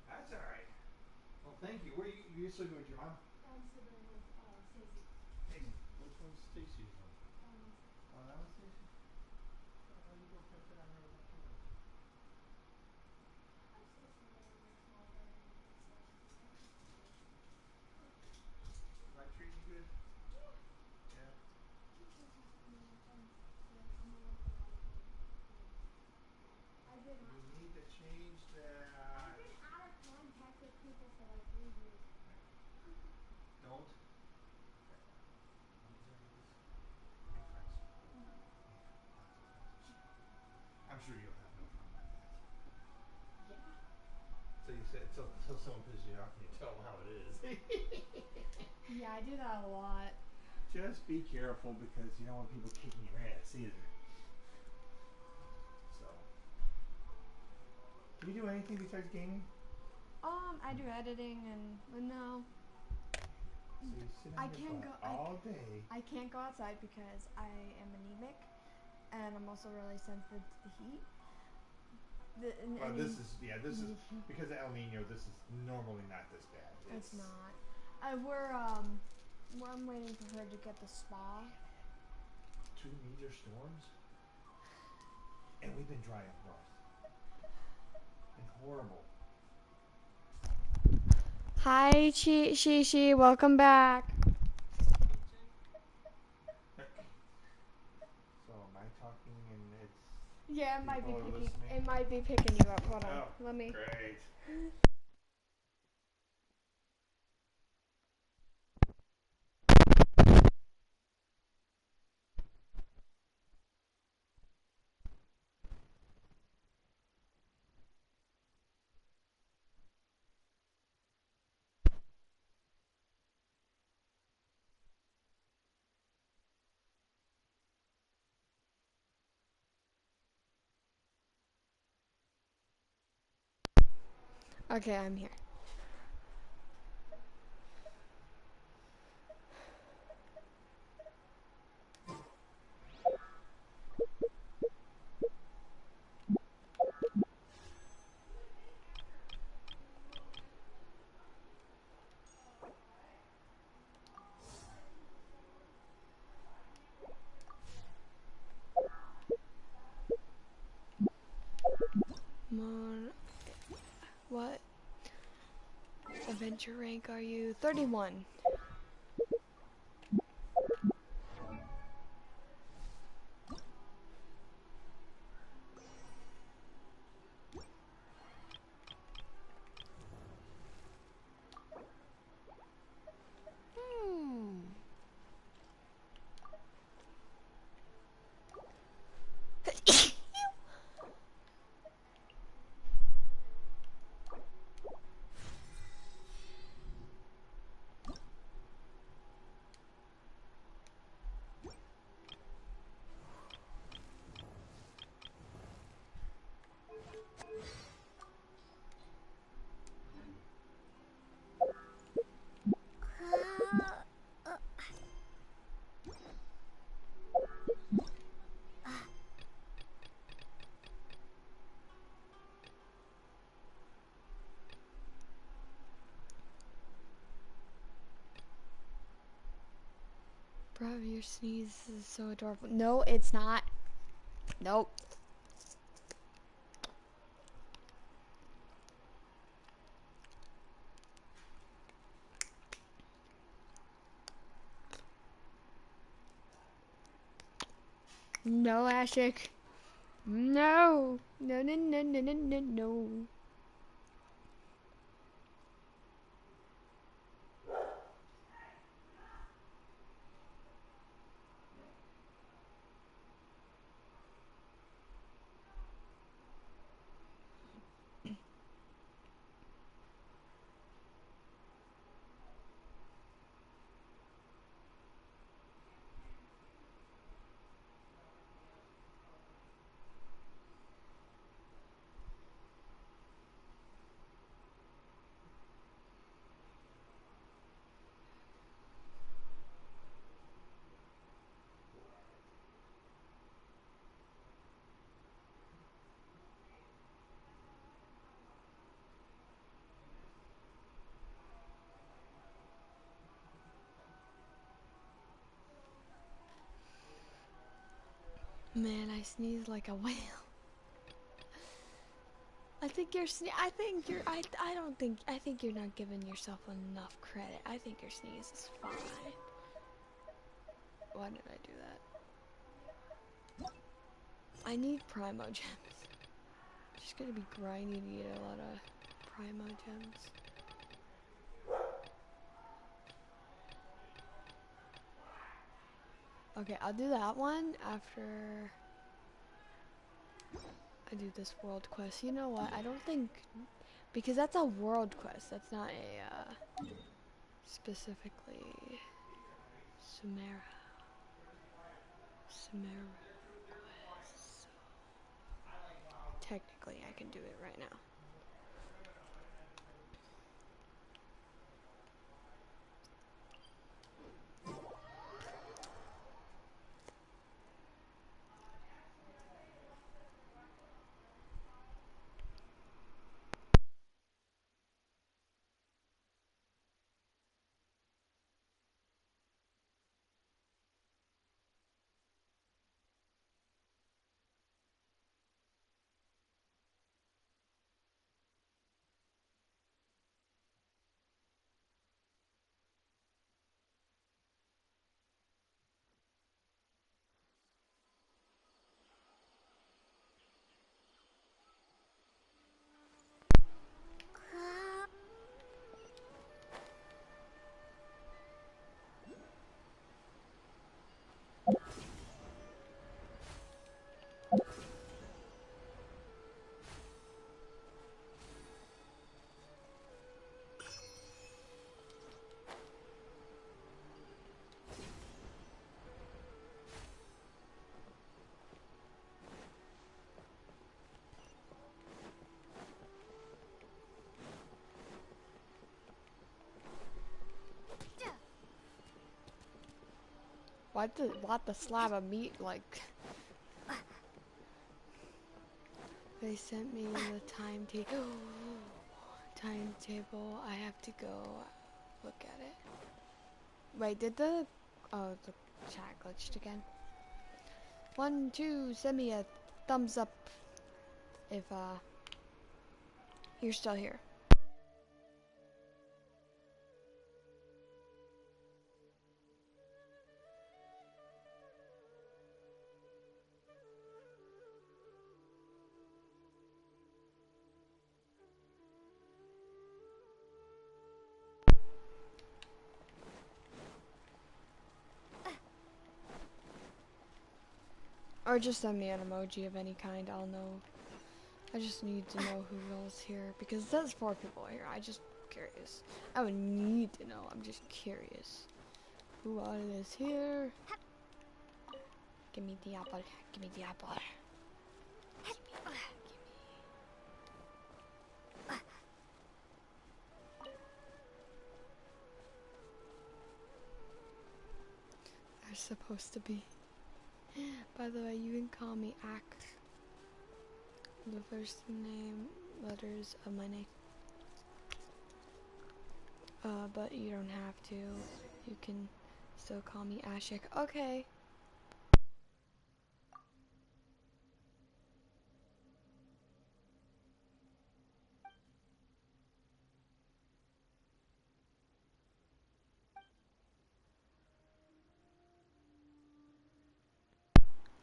That's alright. Well, thank you. Where you still go with your mom? I'm sleeping with Stacy. Stacy. Which one's Stacy's room? That one's Oh, that one's Stacy? Why you go fit on her without children? I'm still sleeping in the small bed and so she's like, Is I treating you good? yeah. Yeah. She still talks to me and says I'm a little erratic. I've been You need to change I've that. been out of contact with people for like 3 years. Don't. Okay. Is there any of this? Make friends. I'm sure you'll have no problem with that. Yeah. So you said so someone pisses you off and you tell them how it is. Yeah, I do that a lot. Just be careful because you don't want people kicking your ass either. So Do you do anything besides gaming? I do editing and no. So you sit I on your can't butt go. all day. I can't go outside because I am anemic, and I'm also really sensitive to the heat. Well, this is because of El Nino. This is normally not this bad. It's not. I'm waiting for her to get the spa. 2 major storms, and we've been dry up north and horrible. Hi, she. Welcome back. So am I talking and it's Yeah, it might be people are picking. listening? It might be picking you up. Hold on. Oh, Let me. great. Okay, I'm here. What adventure rank are you? 31. Bro, your sneeze is so adorable. No, it's not. Nope. No, Ashik. No. No, no, no, no, no, no, no. Man, I sneeze like a whale. I think you're I think you're not giving yourself enough credit. I think your sneeze is fine. Why did I do that? I need primo gems. Just gonna be grindy to get a lot of primo gems. Okay, I'll do that one after I do this world quest. You know what? I don't think, because that's a world quest. That's not a specifically Sumera quest. So technically, I can do it right now. Why'd the slab of meat like? They sent me the timetable. Timetable. I have to go look at it. Wait, did the chat glitched again? 1, 2, send me a thumbs up if you're still here. Or just send me an emoji of any kind, I'll know. I just need to know who else here, because it says 4 people here. I just curious. I would need to know, I'm just curious. Who all is here? Give me the apple, give me the apple. They're supposed to be. By the way, you can call me Ak. The first name, letters of my name. But you don't have to. You can still call me Ashik. Okay.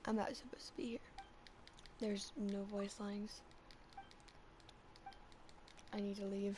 I'm not supposed to be here. There's no voice lines. I need to leave.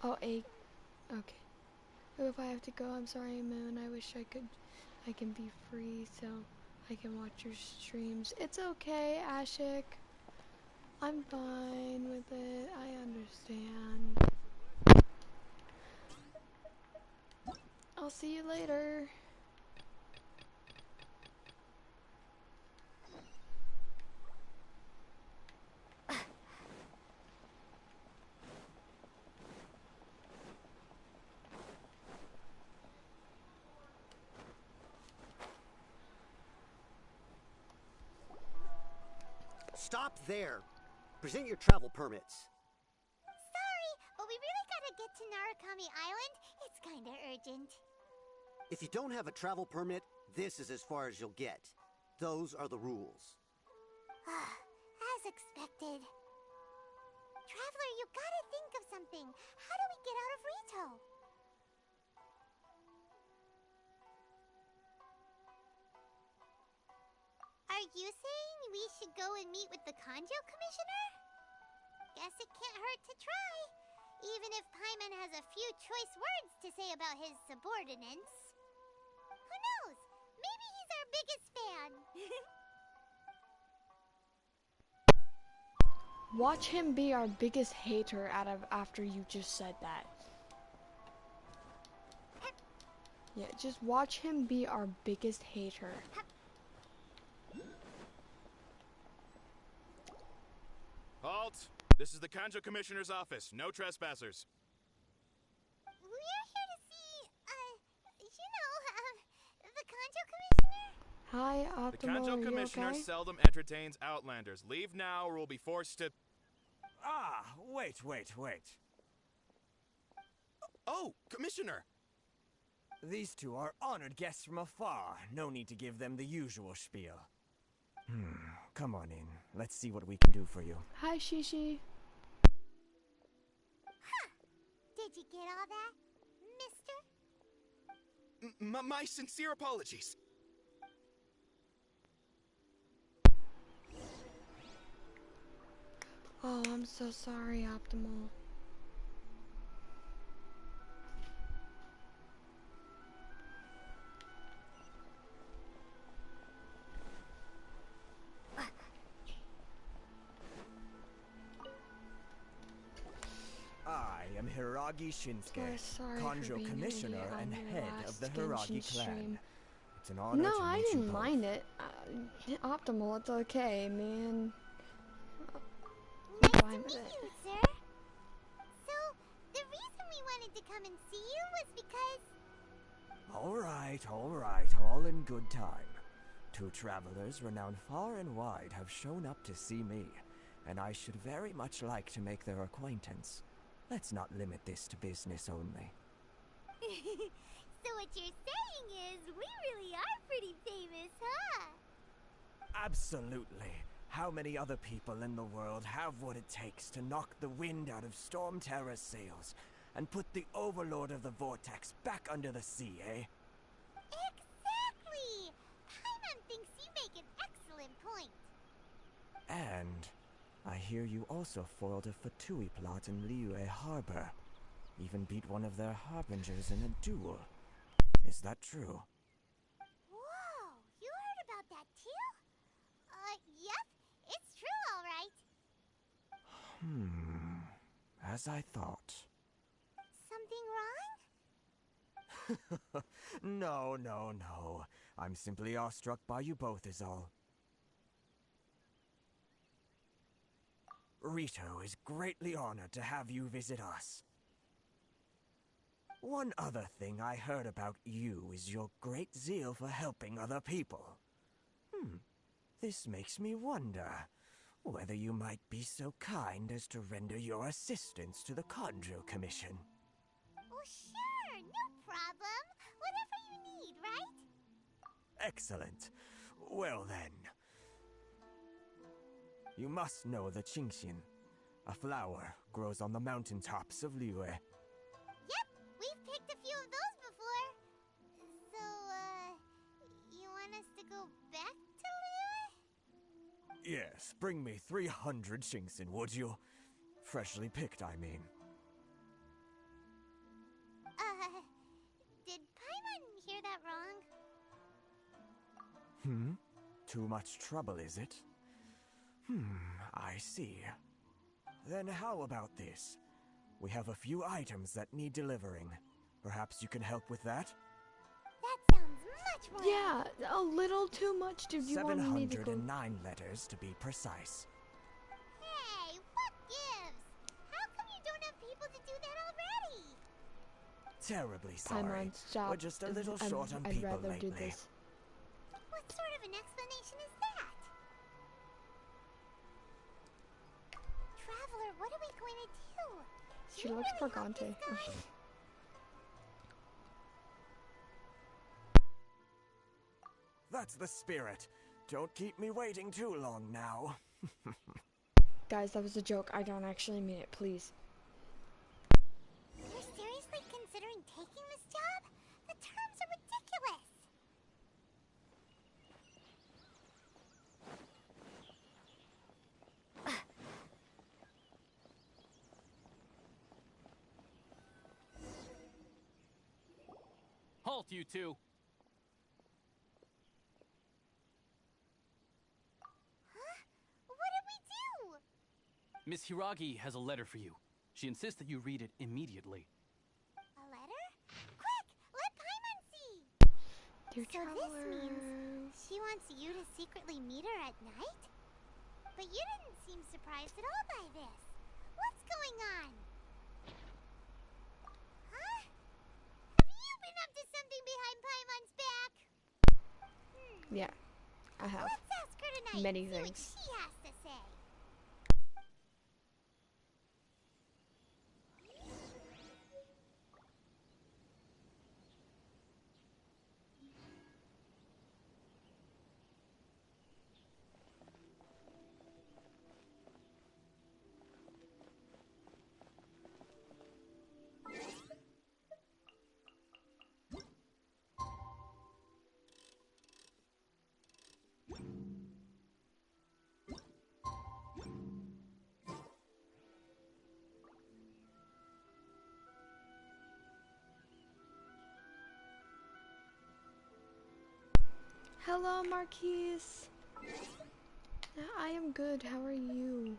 Oh, okay. If I have to go, I'm sorry, Moon. I wish I can be free so I can watch your streams. It's okay, Ashik. I'm fine with it. I understand. I'll see you later. Stop there. Present your travel permits. Sorry, but we really gotta get to Narukami Island. It's kinda urgent. If you don't have a travel permit, this is as far as you'll get. Those are the rules. As expected. Traveler, you gotta think of something. How do we get out of Rito? Are you saying we should go and meet with the Kanjo Commissioner? Guess it can't hurt to try. Even if Paimon has a few choice words to say about his subordinates. Who knows? Maybe he's our biggest fan. Watch him be our biggest hater after you just said that. Yeah, just watch him be our biggest hater. Halt! This is the Kanjo Commissioner's office. No trespassers. We're here to see, the Kanjo Commissioner? Hi, The Optimal, Kanjo are you Commissioner okay? seldom entertains Outlanders. Leave now or we'll be forced to... Ah, wait. Oh, Commissioner! These two are honored guests from afar. No need to give them the usual spiel. Come on in. Let's see what we can do for you. Hi, Shishi. Did you get all that, mister? My sincere apologies. Oh, I'm so sorry, Optimal. I am Hiragi Shinsuke, Sorry for Kanjo being Commissioner idiot on and your head of the last Hiragi Genshin clan. stream. It's an honor No, to I meet you didn't both. mind it. Optimal, it's okay, man. Nice to fine meet with it. you, sir. So, the reason we wanted to come and see you was because... All right, all in good time. Two travelers renowned far and wide have shown up to see me, and I should very much like to make their acquaintance. Let's not limit this to business only. So what you're saying is, we really are pretty famous, huh? Absolutely. How many other people in the world have what it takes to knock the wind out of Storm Terror's sails and put the Overlord of the Vortex back under the sea, eh? Exactly! Paimon thinks you make an excellent point. And I hear you also foiled a Fatui plot in Liyue Harbor. Even beat one of their harbingers in a duel. Is that true? Whoa, you heard about that too? Yep, it's true, all right. As I thought. Something wrong? No. I'm simply awestruck by you both is all. Rito is greatly honored to have you visit us. One other thing I heard about you is your great zeal for helping other people. This makes me wonder whether you might be so kind as to render your assistance to the Kanjo Commission. Oh, sure, no problem. Whatever you need, right? Excellent. Well then. You must know the Genshin. A flower grows on the mountaintops of Liyue. Yep, we've picked a few of those before. So, you want us to go back to Liyue? Yes, bring me 300 Genshin, would you? Freshly picked, I mean. Did Paimon hear that wrong? Too much trouble, is it? I see. Then how about this? We have a few items that need delivering. Perhaps you can help with that? much for Yeah, a little too much, dude. You wanted me to go. 709 letters to be precise. Hey, what gives? How come you don't have people to do that already? Terribly Time sorry. on, stop. We're just a little short on I'd people rather lately. do this. What sort of an explanation is that? Traveler, what are we going to do? She Should we looks really help Purgante. this guy? That's the spirit. Don't keep me waiting too long now. Guys, that was a joke. I don't actually mean it, please. You're seriously considering taking this job? The terms are ridiculous. Halt, you two! Huh? What did we do? Miss Hiragi has a letter for you. She insists that you read it immediately. A letter? Quick, let Paimon see. Dear So traveler. this means she wants you to secretly meet her at night? But you didn't seem surprised at all by this. What's going on? Huh? Have you been up to something behind Paimon's back? Yeah, I have. Let's ask her tonight. Many See what things. she has to say. Hello, Marquise. I am good. How are you?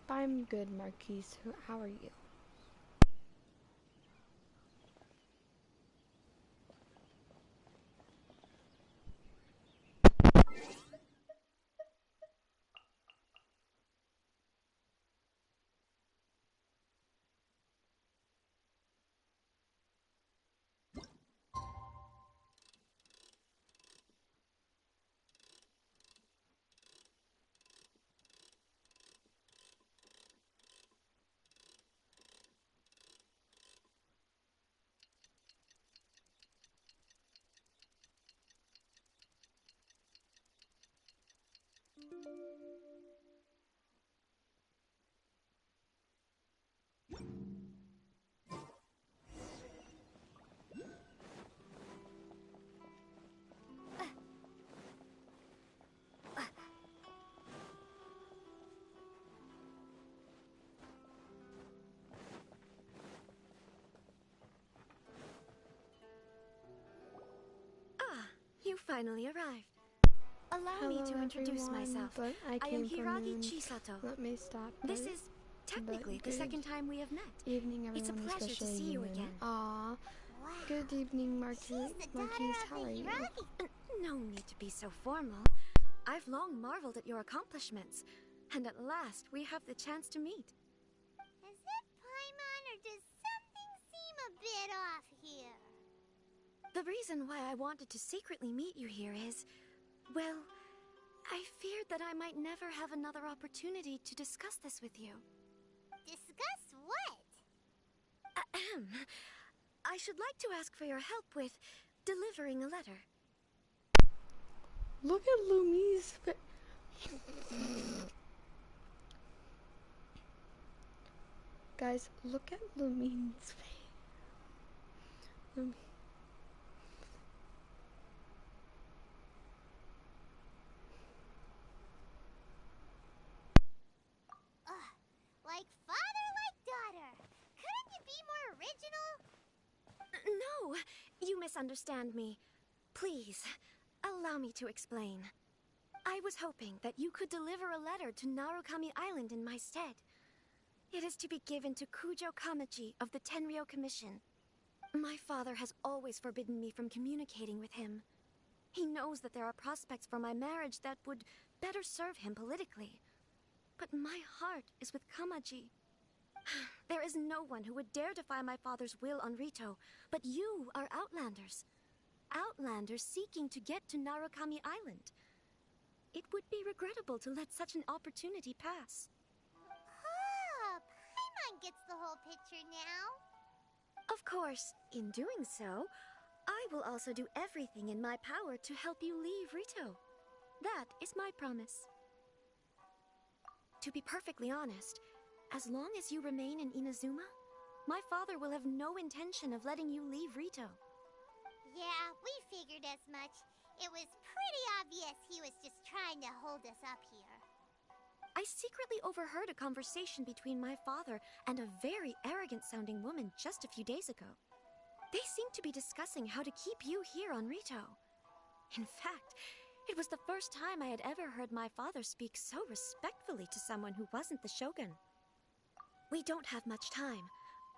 I'm good, Marquise. How are you? You finally arrived. Allow me Hello, to introduce everyone, myself. but I I came am from Hiragi Moon. Chisato. Let me stop. This but- is technically but the good second time we have met. Evening, everyone. It's a pleasure to especially see you Moon. again. Aw. Good evening, Marquise. How are you? No need to be so formal. I've long marveled at your accomplishments, and at last we have the chance to meet. Is it Paimon or does something seem a bit off here? The reason why I wanted to secretly meet you here is, well, I feared that I might never have another opportunity to discuss this with you. Ahem. I should like to ask for your help with delivering a letter. Look at Lumi's Guys, look at Lumine's face. Like father, like daughter. Couldn't you be more original? No, you misunderstand me. Please, allow me to explain. I was hoping that you could deliver a letter to Narukami Island in my stead. It is to be given to Kujo Kamachi of the Tenryou Commission. My father has always forbidden me from communicating with him. He knows that there are prospects for my marriage that would better serve him politically. But my heart is with Kamaji. There is no one who would dare defy my father's will on Rito, but you are outlanders. Outlanders seeking to get to Narukami Island. It would be regrettable to let such an opportunity pass. Paimon gets the whole picture now. Of course, in doing so, I will also do everything in my power to help you leave Rito. That is my promise. To be perfectly honest, as long as you remain in Inazuma, my father will have no intention of letting you leave Rito. Yeah, we figured as much. It was pretty obvious he was just trying to hold us up here. I secretly overheard a conversation between my father and a very arrogant-sounding woman just a few days ago. They seemed to be discussing how to keep you here on Rito. In fact, it was the first time I had ever heard my father speak so respectfully to someone who wasn't the Shogun. We don't have much time.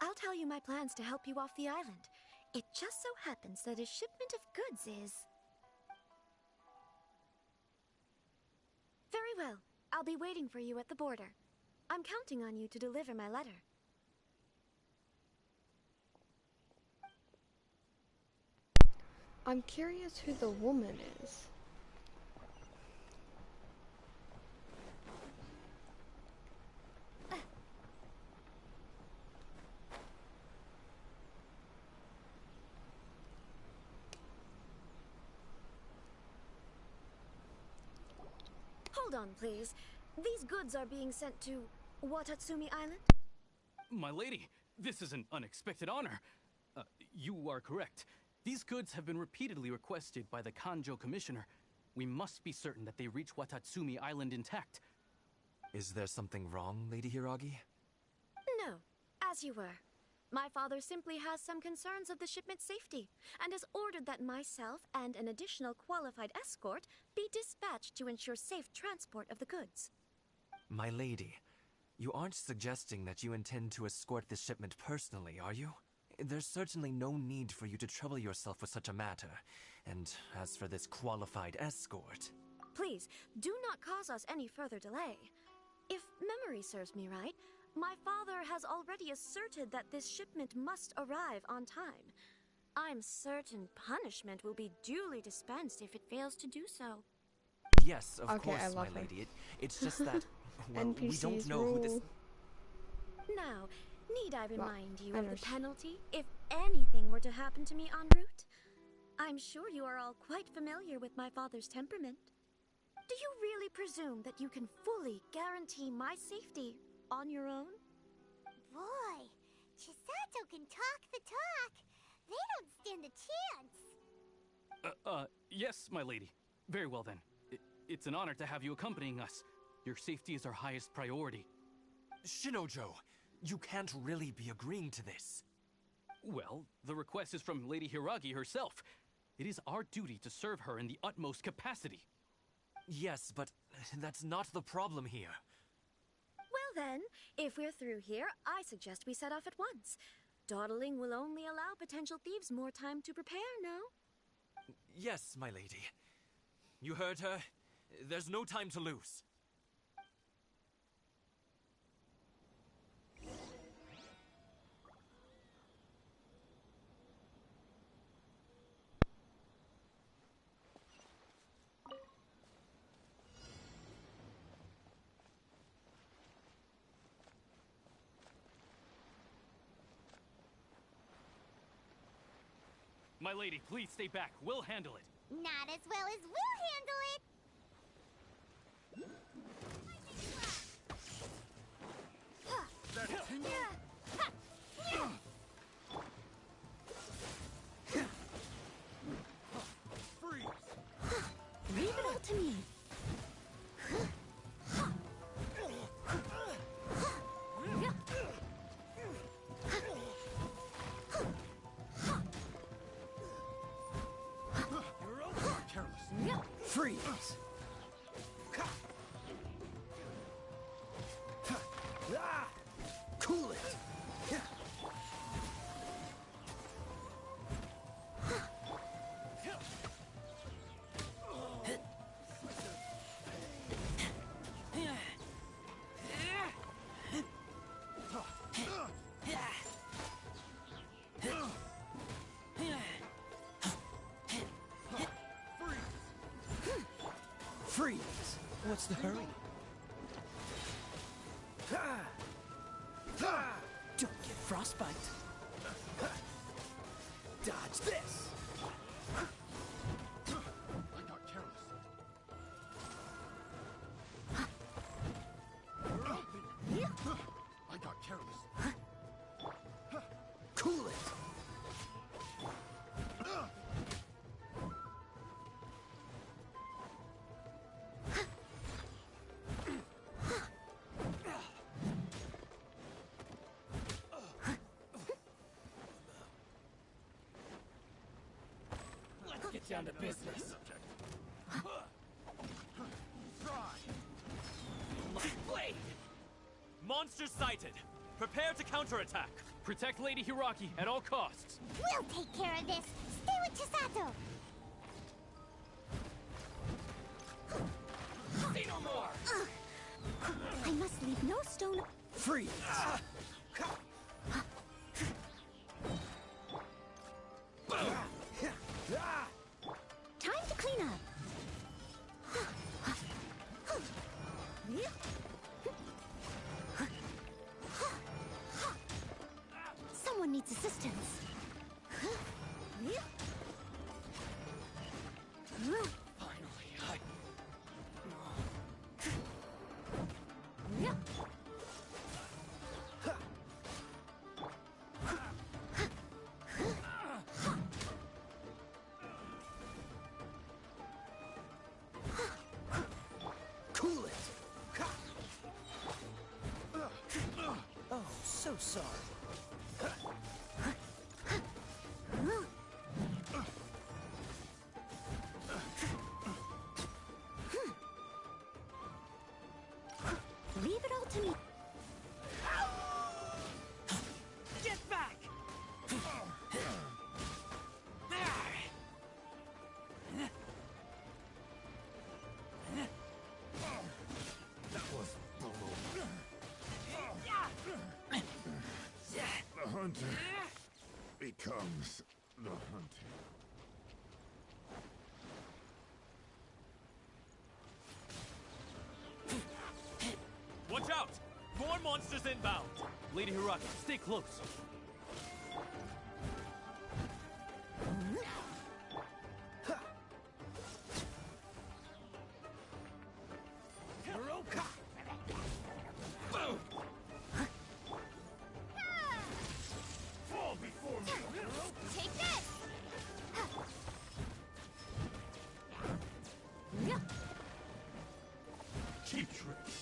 I'll tell you my plans to help you off the island. It just so happens that a shipment of goods is... Very well. I'll be waiting for you at the border. I'm counting on you to deliver my letter. I'm curious who the woman is. Hold on, please. These goods are being sent to Watatsumi Island? My lady, this is an unexpected honor. You are correct. These goods have been repeatedly requested by the Kanjo Commissioner. We must be certain that they reach Watatsumi Island intact. Is there something wrong, Lady Hiragi? No, as you were. My father simply has some concerns of the shipment's safety, and has ordered that myself and an additional qualified escort be dispatched to ensure safe transport of the goods. My lady, you aren't suggesting that you intend to escort this shipment personally, are you? There's certainly no need for you to trouble yourself with such a matter. And as for this qualified escort... Please, do not cause us any further delay. If memory serves me right, my father has already asserted that this shipment must arrive on time. I'm certain punishment will be duly dispensed if it fails to do so. Yes, of course, my lady. It's just that, well, we don't know who this... Now, need I remind you I of the understand. penalty if anything were to happen to me en route? I'm sure you are all quite familiar with my father's temperament. Do you really presume that you can fully guarantee my safety on your own? Boy, Chisato can talk the talk. They don't stand a chance. Yes, my lady. Very well then. It's an honor to have you accompanying us. Your safety is our highest priority. Shinojo, you can't really be agreeing to this. Well, the request is from Lady Hiragi herself. It is our duty to serve her in the utmost capacity. Yes, but that's not the problem here. Well then, if we're through here, I suggest we set off at once. Dawdling will only allow potential thieves more time to prepare, no? Yes, my lady. You heard her. There's no time to lose. My lady, please stay back. We'll handle it. Not as well as we'll handle it. Leave it all to me. Freeze! Cool it! Freeze! What's the hurry? Don't get frostbite. Dodge this! I got careless. I got careless. Cool it! Let's get down to business. My blade! Monster sighted. Prepare to counterattack. Protect Lady Hiraki at all costs. We'll take care of this. Stay with Chisato. Say no more! I must leave no stone. Freeze! Time to clean up. Someone needs assistance. Finally, I... Cool it! Oh, so sorry. Leave it all to me. Get back! That was brutal. The hunter becomes the hunted. Watch out! More monsters inbound! Lady Hiraki, stay close. Boom! Fall before me! Take this. Cheap tricks.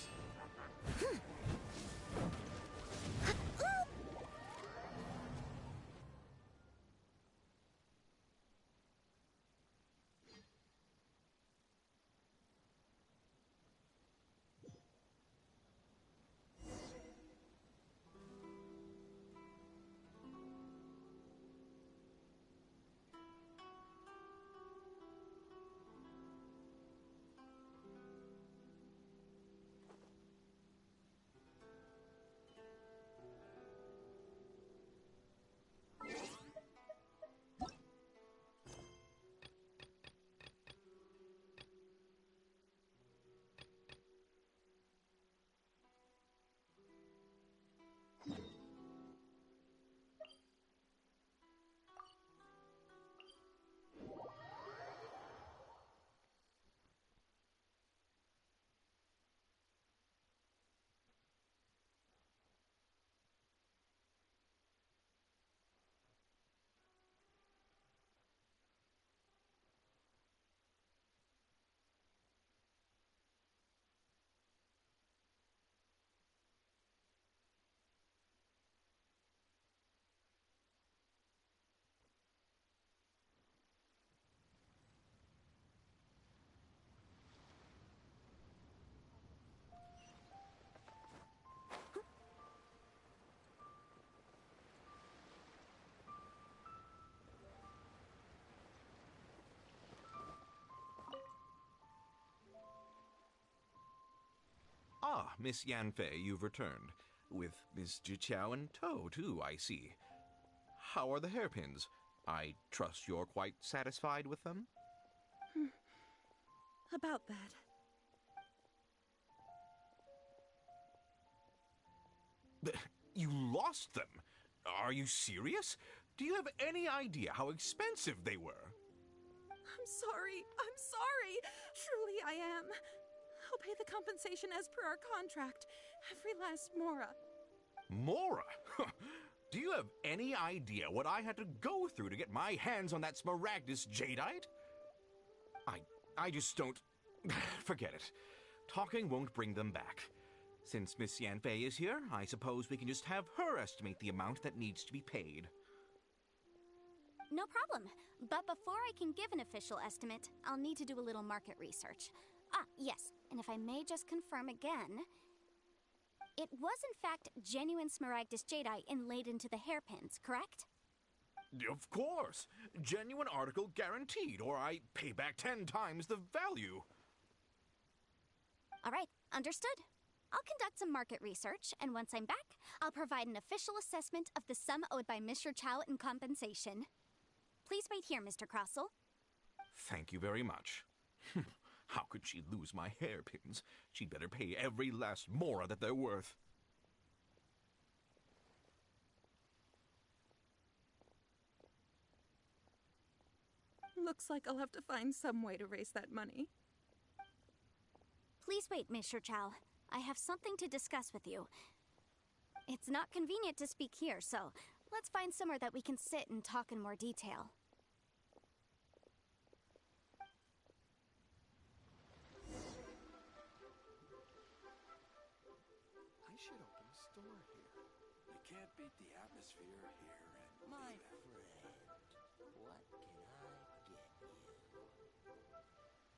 Ah, Miss Yanfei, you've returned. With Miss Jiqiao in tow, too, I see. How are the hairpins? I trust you're quite satisfied with them? About that. You lost them? Are you serious? Do you have any idea how expensive they were? I'm sorry. I'm sorry. Truly I am. I'll pay the compensation as per our contract. Every last mora. Mora? Do you have any idea what I had to go through to get my hands on that Smaragdus jadeite? I just don't... Forget it. Talking won't bring them back. Since Miss Yanfei is here, I suppose we can just have her estimate the amount that needs to be paid. No problem. But before I can give an official estimate, I'll need to do a little market research. Ah, yes, and if I may just confirm again, it was in fact genuine Smaragdus jadeite inlaid into the hairpins, correct? Of course! Genuine article guaranteed, or I pay back 10 times the value. All right, understood. I'll conduct some market research, and once I'm back, I'll provide an official assessment of the sum owed by Mr. Chow in compensation. Please wait here, Mr. Crossell. Thank you very much. How could she lose my hairpins? She'd better pay every last mora that they're worth. Looks like I'll have to find some way to raise that money. Please wait, Mr. Chow. I have something to discuss with you. It's not convenient to speak here, so let's find somewhere that we can sit and talk in more detail. I should open a store here. You can't beat the atmosphere here and... My friend, what can I get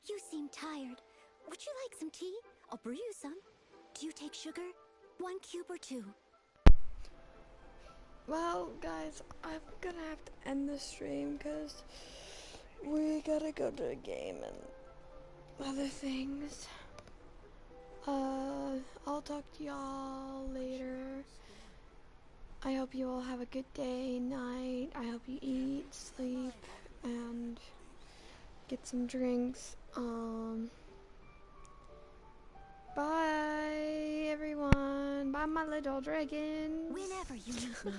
you? You seem tired. Would you like some tea? I'll brew you some. Do you take sugar? 1 cube or 2? Well, guys, I'm gonna have to end the stream because we gotta go to a game and other things. I'll talk to y'all later. I hope you all have a good day, night. I hope you eat, sleep, and get some drinks. Bye, everyone. Bye, my little dragon. Whenever you need me.